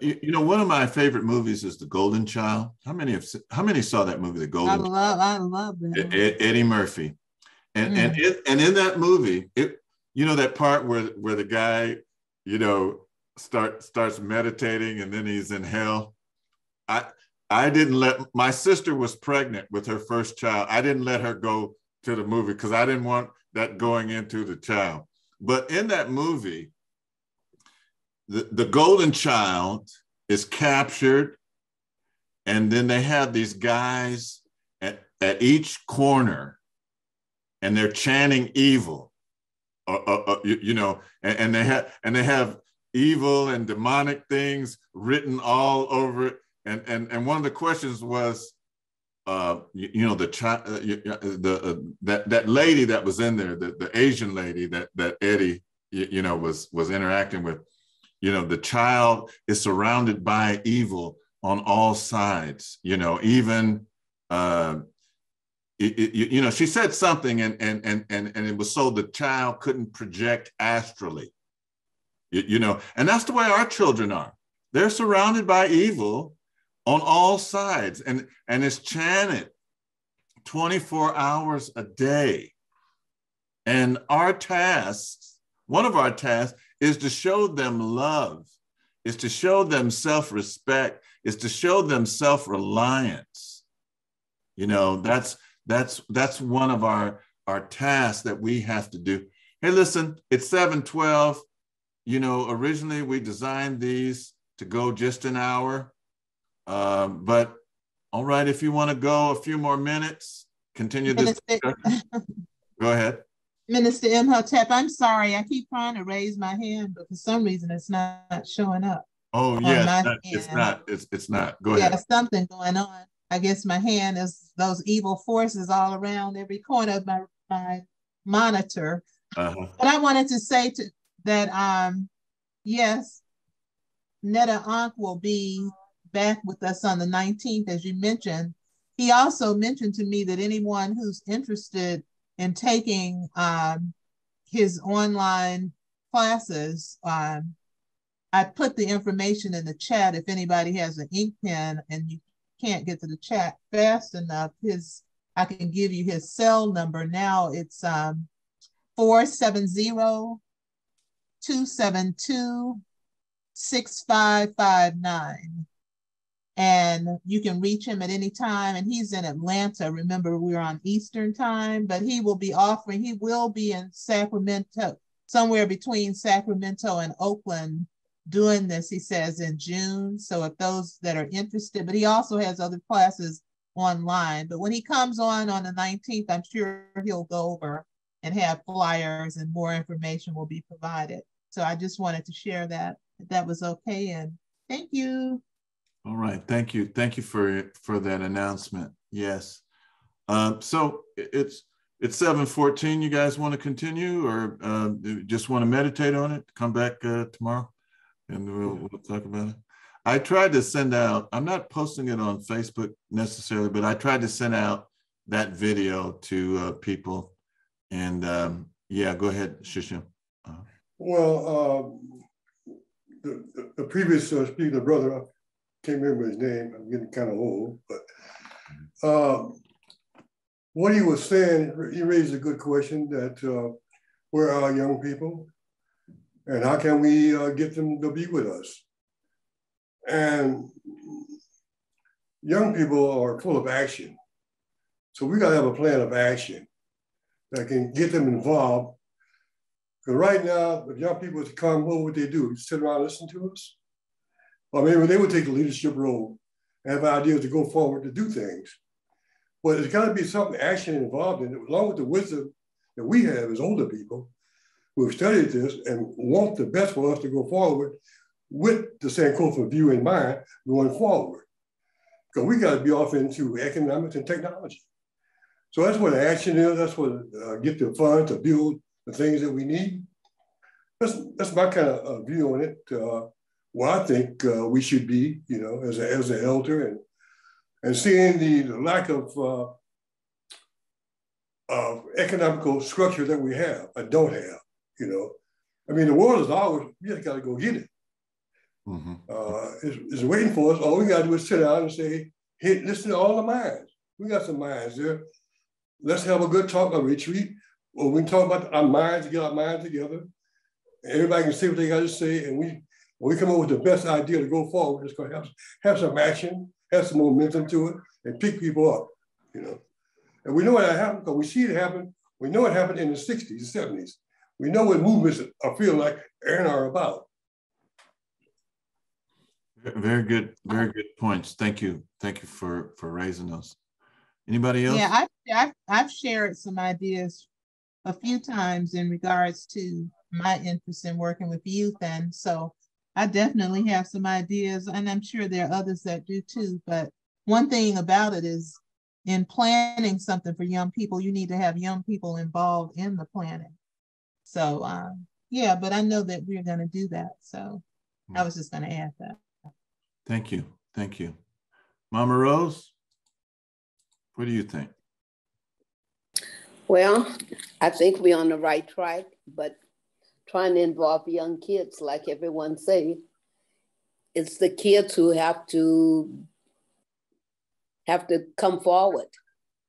You know, one of my favorite movies is The Golden Child. How many saw that movie, The Golden Child? I love that. Eddie Murphy, and in that movie, you know, that part where the guy, you know, starts meditating and then he's in hell. I didn't let, my sister was pregnant with her first child. I didn't let her go to the movie because I didn't want that going into the child. But in that movie, the golden child is captured, and then they have these guys at each corner, and they're chanting evil, you know, and they have evil and demonic things written all over it. And one of the questions was, you know, the child, that lady that was in there, the Asian lady that Eddie, you know, was interacting with. You know, the child is surrounded by evil on all sides. You know, even you know, she said something, and it was so the child couldn't project astrally. You know, and that's the way our children are. They're surrounded by evil on all sides, and it's chanted 24 hours a day. And our tasks, one of our tasks, is to show them love, is to show them self-respect, is to show them self-reliance. You know, that's one of our tasks that we have to do. Hey, listen, it's 7:12. You know, originally we designed these to go just an hour, but all right, if you want to go a few more minutes, continue this discussion. Go ahead. Minister Imhotep, I'm sorry, I keep trying to raise my hand, but for some reason it's not showing up. Oh, yes, it's not. Go ahead. Yeah, something going on. I guess my hand is those evil forces all around every corner of my monitor. But I wanted to say that, yes, Netta Ankh will be back with us on the 19th, as you mentioned. He also mentioned to me that anyone who's interested in taking his online classes, I put the information in the chat. If anybody has an ink pen and you can't get to the chat fast enough, I can give you his cell number. Now it's 470-272-6559. And you can reach him at any time. And he's in Atlanta. Remember, we're on Eastern time, but he will be in Sacramento, somewhere between Sacramento and Oakland, doing this, he says, in June. So if those that are interested, but he also has other classes online. But when he comes on the 19th, I'm sure he'll go over and have flyers and more information will be provided. So I just wanted to share that, if that was okay. And thank you. All right, thank you for that announcement. Yes, so it's 7:14. You guys want to continue, or just want to meditate on it? Come back tomorrow, and we'll talk about it. I tried to send out. I'm not posting it on Facebook necessarily, but I tried to send out that video to people. And yeah, go ahead, Shishim. Well, the previous speaker, brother. Can't remember his name. I'm getting kind of old, but what he was saying, he raised a good question that where are our young people and how can we get them to be with us? And young people are full of action. So we got to have a plan of action that can get them involved. Because right now, if young people to come, what would they do? Sit around and listen to us? Or maybe they would take the leadership role and have ideas to go forward to do things. But there's got to be some action involved in it, along with the wisdom that we have as older people who have studied this and want the best for us to go forward with the Sankofa view in mind going forward. Because we got to be off into economics and technology. So that's what action is. That's what get the funds to build the things that we need. That's my kind of view on it. Where I think we should be, you know, as an elder, and seeing the lack of economical structure that we have, I don't have, you know. I mean, the world is ours. We just got to go get it. Mm-hmm. It's waiting for us. All we got to do is sit down and say, hey, listen to all the minds. We got some minds there. Let's have a good talk, a retreat, where we can talk about our minds, get our minds together. Everybody can say what they got to say, and we come up with the best idea to go forward. It's going to have some action, have some momentum to it, and pick people up, you know. And we know what happened because we see it happen. We know it happened in the 60s, 70s. We know what movements I feel like and are about. Very good points. Thank you for raising those. Anybody else? Yeah, I've shared some ideas a few times in regards to my interest in working with youth, and so I definitely have some ideas, and I'm sure there are others that do too. But one thing about it is in planning something for young people, you need to have young people involved in the planning. So yeah, but I know that we're going to do that. So I was just going to add that. Thank you. Thank you. Mama Rose, what do you think? Well, I think we're on the right track, but trying to involve young kids, like everyone say, it's the kids who have to come forward.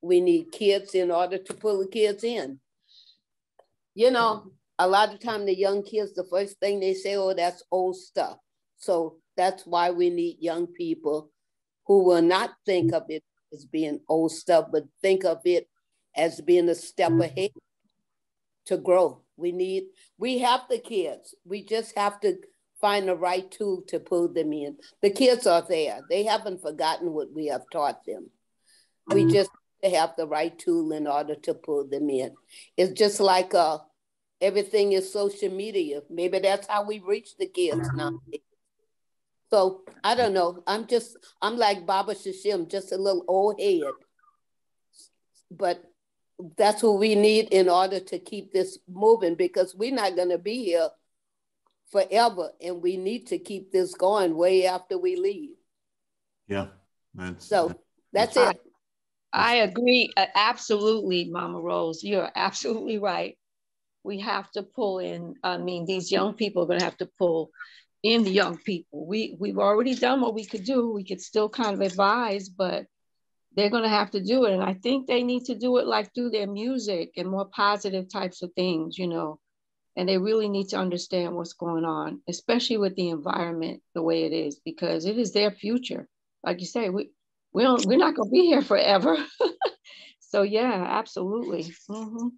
We need kids in order to pull the kids in. You know, a lot of time the young kids, the first thing they say, oh, that's old stuff. So that's why we need young people who will not think of it as being old stuff, but think of it as being a step ahead to grow. We have the kids. We just have to find the right tool to pull them in. The kids are there. They haven't forgotten what we have taught them. We just have to have the right tool in order to pull them in. It's just like everything is social media. Maybe that's how we reach the kids now. So I don't know. I'm like Baba Shishim, just a little old head. But that's what we need in order to keep this moving, because we're not going to be here forever, and we need to keep this going way after we leave. Yeah, that's it. I agree absolutely, Mama Rose. You're absolutely right. We have to pull in. I mean, these young people are going to have to pull in the young people. We've already done what we could do. We could still kind of advise, but they're going to have to do it. And I think they need to do it like through their music and more positive types of things, you know. And they really need to understand what's going on, especially with the environment the way it is, because it is their future. Like you say, we're not going to be here forever. So yeah, absolutely. Mm-hmm.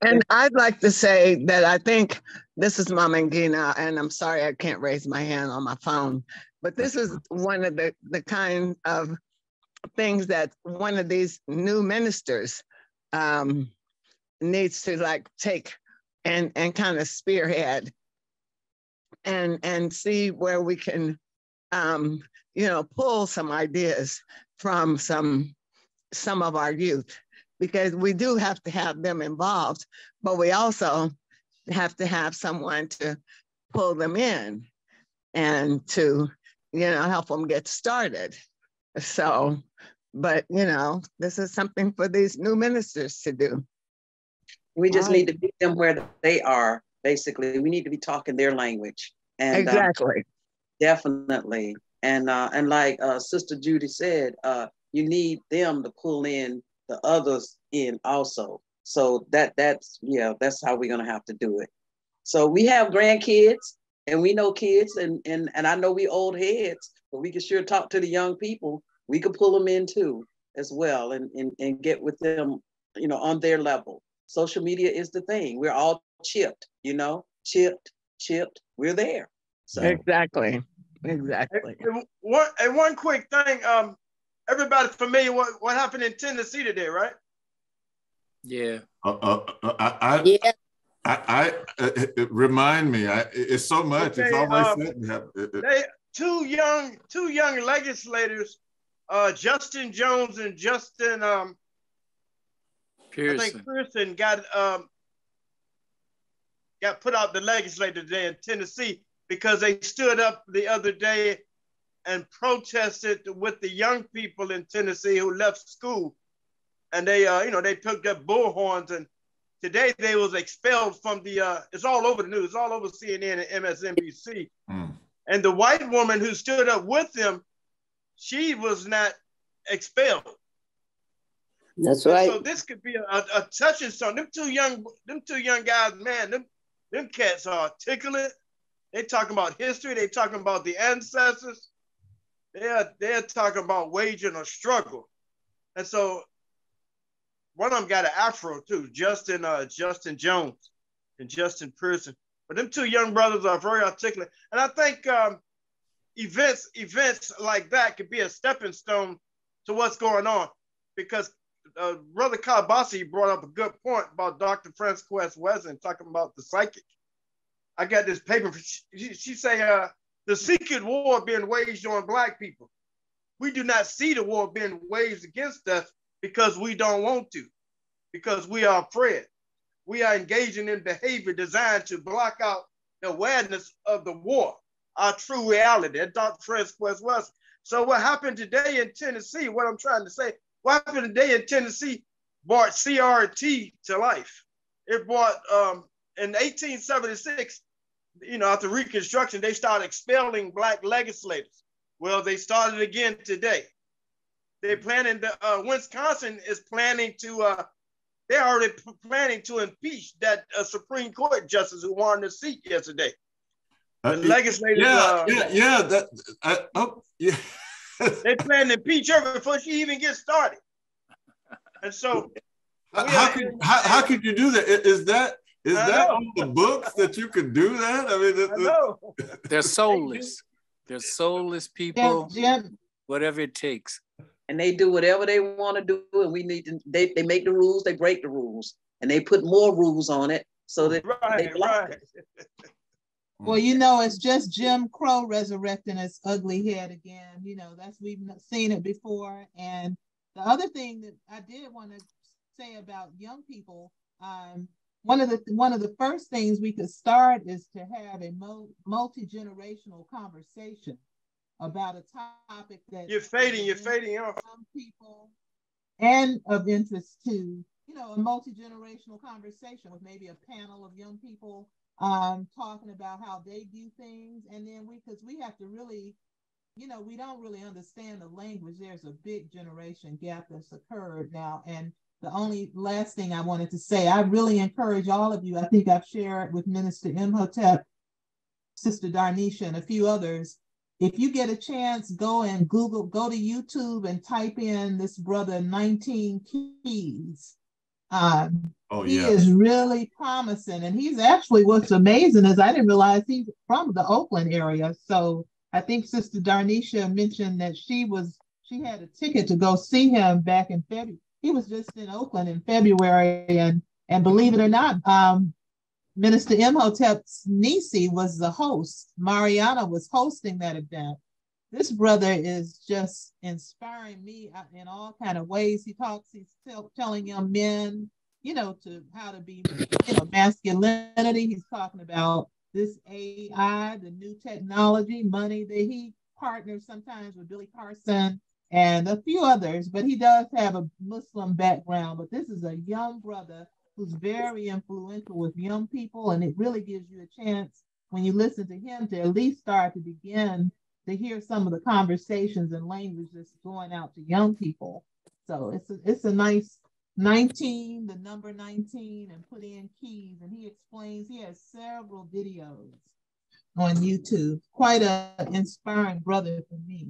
And I'd like to say that I think this is Mama Ngina, and I'm sorry I can't raise my hand on my phone, but this is one of the kind of things that one of these new ministers needs to like take and kind of spearhead and see where we can pull some ideas from some of our youth, because we do have to have them involved, but we also have to have someone to pull them in and to, help them get started. So, but, this is something for these new ministers to do. We just need to meet them where they are, basically. We need to be talking their language. And exactly. Definitely. And like Sister Judy said, you need them to pull in the others in also. So that's how we're gonna have to do it. So we have grandkids and we know kids and I know we old heads, but we can sure talk to the young people. We can pull them in too as well and get with them, on their level. Social media is the thing. We're all chipped, chipped. We're there. So exactly. And one quick thing. Everybody familiar what happened in Tennessee today, right? Yeah. Remind me. It's so much. Okay, it's always two young legislators, Justin Jones and Justin Pearson. I think Pearson got put out the legislature today in Tennessee because they stood up the other day and protested with the young people in Tennessee who left school. And they, they took up bullhorns, and today they was expelled from the, it's all over the news, it's all over CNN and MSNBC. And the white woman who stood up with them, she was not expelled. That's right. So this could be a touching song. Them two young guys, man, them cats are articulate. They talking about history. They talking about the ancestors. They're talking about waging a struggle. And so one of them got an afro too, Justin Jones and Justin Pearson. But them two young brothers are very articulate. And I think events like that could be a stepping stone to what's going on. Because Brother Kalbasi brought up a good point about Dr. Frances Wesson talking about the psychic. I got this paper. She say the secret war being waged on Black people. We do not see the war being waged against us because we don't want to, because we are afraid. We are engaging in behavior designed to block out the awareness of the war, our true reality. That Dr. Francis was. So what happened today in Tennessee, what I'm trying to say, what happened today in Tennessee brought CRT to life. It brought, in 1876, after Reconstruction, they started expelling Black legislators. Well, they started again today. They're planning to, Wisconsin is planning to, they're already planning to impeach that Supreme Court justice who won the seat yesterday. The legislators. They plan to impeach her before she even gets started. And so, how could you do that? Is that on the books that you could do that? I mean, I know. They're soulless. They're soulless people. Whatever it takes. And they do whatever they want to do, and we need to. They make the rules, they break the rules, and they put more rules on it so that they block it. Well, it's just Jim Crow resurrecting its ugly head again. We've seen it before. And the other thing that I did want to say about young people, one of the first things we could start is to have a multi-generational conversation about a topic that you're fading young people and of interest to, a multi-generational conversation with maybe a panel of young people talking about how they view things. And then because we have to really, we don't really understand the language. There's a big generation gap that's occurred now. And the only last thing I wanted to say, I really encourage all of you, I think I've shared with Minister Imhotep, Sister Darnisha, and a few others. If you get a chance, go to YouTube and type in this brother 19 Keys. He is really promising. And he's actually, what's amazing is I didn't realize he's from the Oakland area. So I think Sister Darnisha mentioned that she had a ticket to go see him back in February. He was just in Oakland in February. And believe it or not, Minister Imhotep's niece was the host. Mariana was hosting that event. This brother is just inspiring me in all kind of ways. He's telling young men, to how to be, masculinity. He's talking about this AI, the new technology, money that he partners sometimes with Billy Carson and a few others, but he does have a Muslim background. But this is a young brother who's very influential with young people, and it really gives you a chance when you listen to him to at least start to begin to hear some of the conversations and language that's going out to young people. So it's a nice 19, the number 19, and put in Keys, and he explains. He has several videos on YouTube. Quite an inspiring brother for me.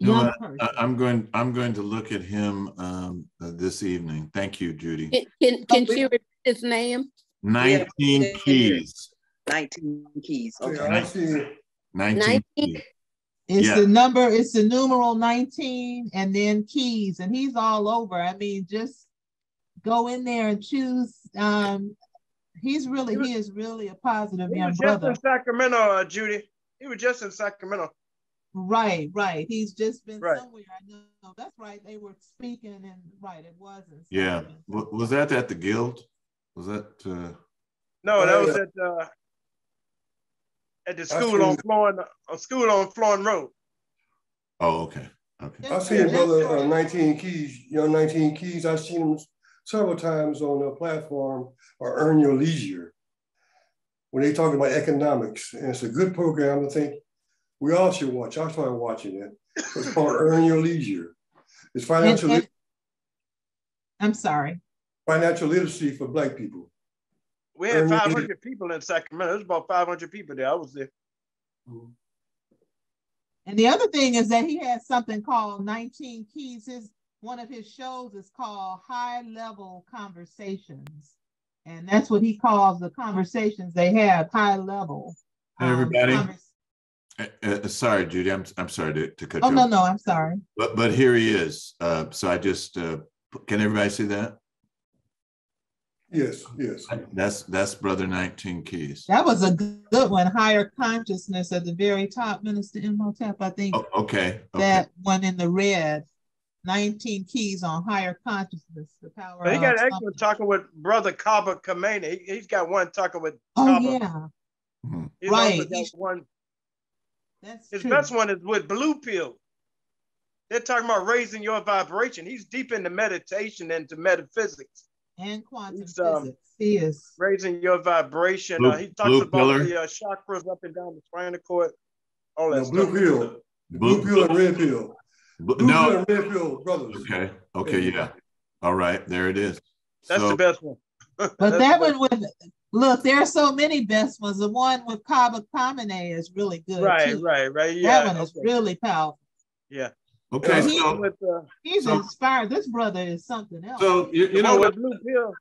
I'm going to look at him this evening. Thank you, Judy. Can you repeat his name? 19 Keys. 19 Keys. Okay. 19 Keys. It's the number, it's the numeral 19 and then Keys, and he's all over. I mean, just go in there and choose. He is really a positive young brother. He was just in Sacramento, Judy. He was just in Sacramento. Right. He's just been somewhere. I know. That's right. They were speaking, and it wasn't. Yeah. Was that at the Guild? Was that? No, that was at the school on Florin Road. Oh, okay. I've seen brother 19 Keys, young 19 Keys. I've seen him several times on the platform or Earn Your Leisure when they talk about economics. And it's a good program. I think we all should watch. I started watching it. It's called Earn Your Leisure. It's financial. I'm sorry. Financial literacy for Black people. We had 500 people in Sacramento. There's about 500 people there. I was there. And the other thing is that he has something called 19 Keys. One of his shows is called High Level Conversations. And that's what he calls the conversations they have, high level. Hey, everybody. Sorry, Judy, I'm sorry to cut you off. Oh, no, I'm sorry. But here he is. So I just, can everybody see that? Yes, yes. That's Brother 19 Keys. That was a good one. Higher consciousness at the very top, Minister Imhotep. I think Okay. that one in the red, 19 keys on higher consciousness, the power But he got of an something. excellent talking with Brother Kaba Kamene. He's got one talking with Oh, Kaba. yeah. He's Right. also got one. That's His true. best one is with Blue Pill. They're talking about raising your vibration. He's deep into meditation and to metaphysics. And quantum He's, physics. He is. raising your vibration. He talks Blue about pillar. the chakras up and down the spinal cord. All that No, stuff. blue pill. Blue pill and red pill. Blue pill and red pill, brothers. Okay. Okay. Yeah. All right. There it is. That's the best one. But that one with, look, there are so many best ones. The one with Kaba Kamene is really good. Right, too. right. Yeah. That one is really powerful. Yeah. Okay. He's inspired. This brother is something else. So you know what? Blue pill.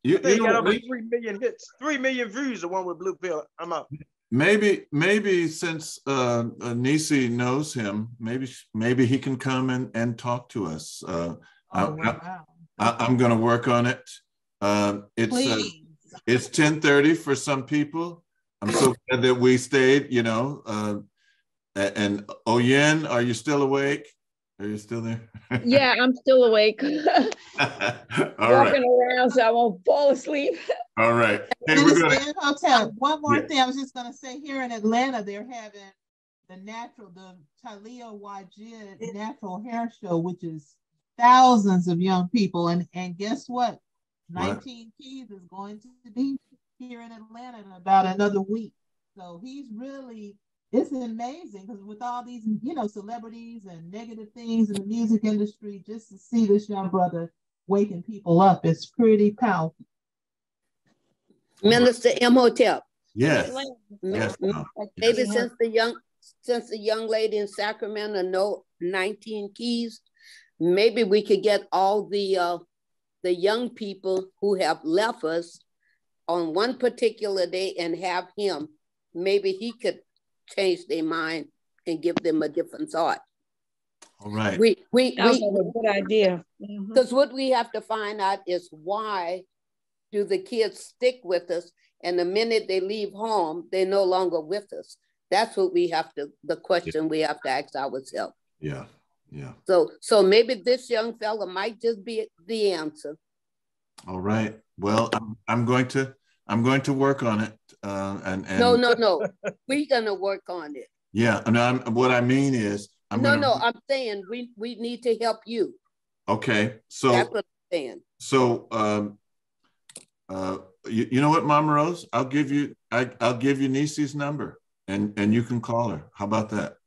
You got know over what? 3 million hits, 3 million views. The one with Blue Pill. I'm out. Maybe since Nisi knows him, maybe he can come and talk to us. I'm going to work on it. It's 10:30 for some people. I'm so glad that we stayed. You know, and Oyen, are you still awake? Are you still there? Yeah, I'm still awake. All Walking right. around so I won't fall asleep. All right. Hey, Minister Imhotep, one more thing. I was just going to say, here in Atlanta, they're having the Talia Wajid Natural Hair Show, which is thousands of young people. And guess what? 19 Keys is going to be here in Atlanta in about another week. So he's really, it's amazing because with all these, you know, celebrities and negative things in the music industry, just to see this young brother waking people up, it's pretty powerful. Minister Imhotep. Yes. Maybe since the young lady in Sacramento know 19 Keys, maybe we could get all the young people who have left us on one particular day and have him. Maybe he could change their mind and give them a different thought. All right. That's a good idea. Because what we have to find out is why do the kids stick with us, and the minute they leave home, they're no longer with us. That's what we have to, the question we have to ask ourselves. Yeah, yeah. So maybe this young fella might just be the answer. All right. Well, I'm going to work on it. And no. We're gonna work on it. Yeah. No, what I mean is I'm saying we need to help you. Okay. So that's what I'm saying. So you know what, Mama Rose? I'll give you Nisi's number and you can call her. How about that?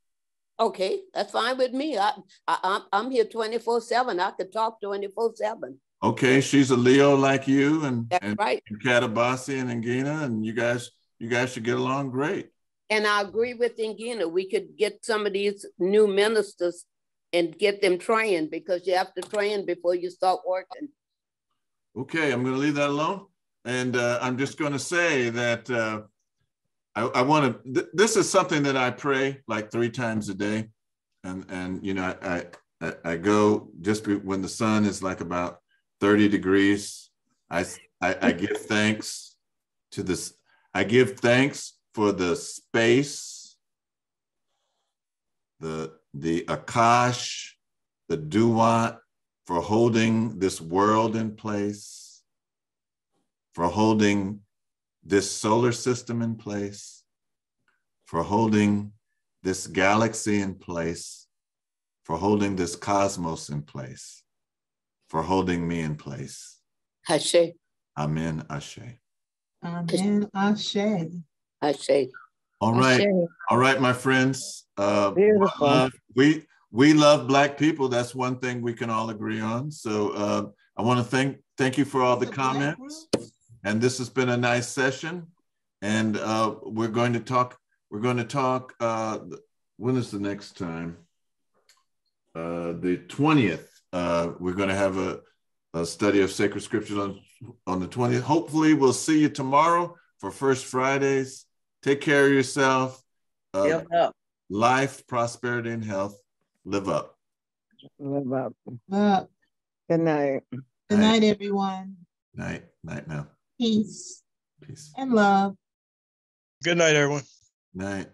Okay, that's fine with me. I'm here 24/7. I could talk 24/7. Okay, she's a Leo like you, and right. And Katabasi and Ngina, and you guys should get along great. And I agree with Ngina. We could get some of these new ministers and get them trained, because you have to train before you start working. Okay, I'm going to leave that alone, and I'm just going to say that I want to. This is something that I pray like 3 times a day, and you know I go just when the sun is like about 30 degrees. I give thanks to this. I give thanks for the space, the Akash, the Duat, for holding this world in place, for holding this solar system in place, for holding this galaxy in place, for holding this cosmos in place, for holding me in place. Ashe. Amen. Ashe. Amen. Ashe. Ashe. All right. Ashe. All right, my friends. Beautiful. We love Black people. That's one thing we can all agree on. So I want to thank you for all the comments. And this has been a nice session. And we're going to talk. When is the next time? The 20th. We're going to have a study of sacred scriptures on the 20th. Hopefully, we'll see you tomorrow for First Fridays. Take care of yourself. Live up. Life, prosperity, and health. Live up. Live up. Good night. Good night, everyone. Night. Night now. Peace Peace. and love. Good night, everyone. Night.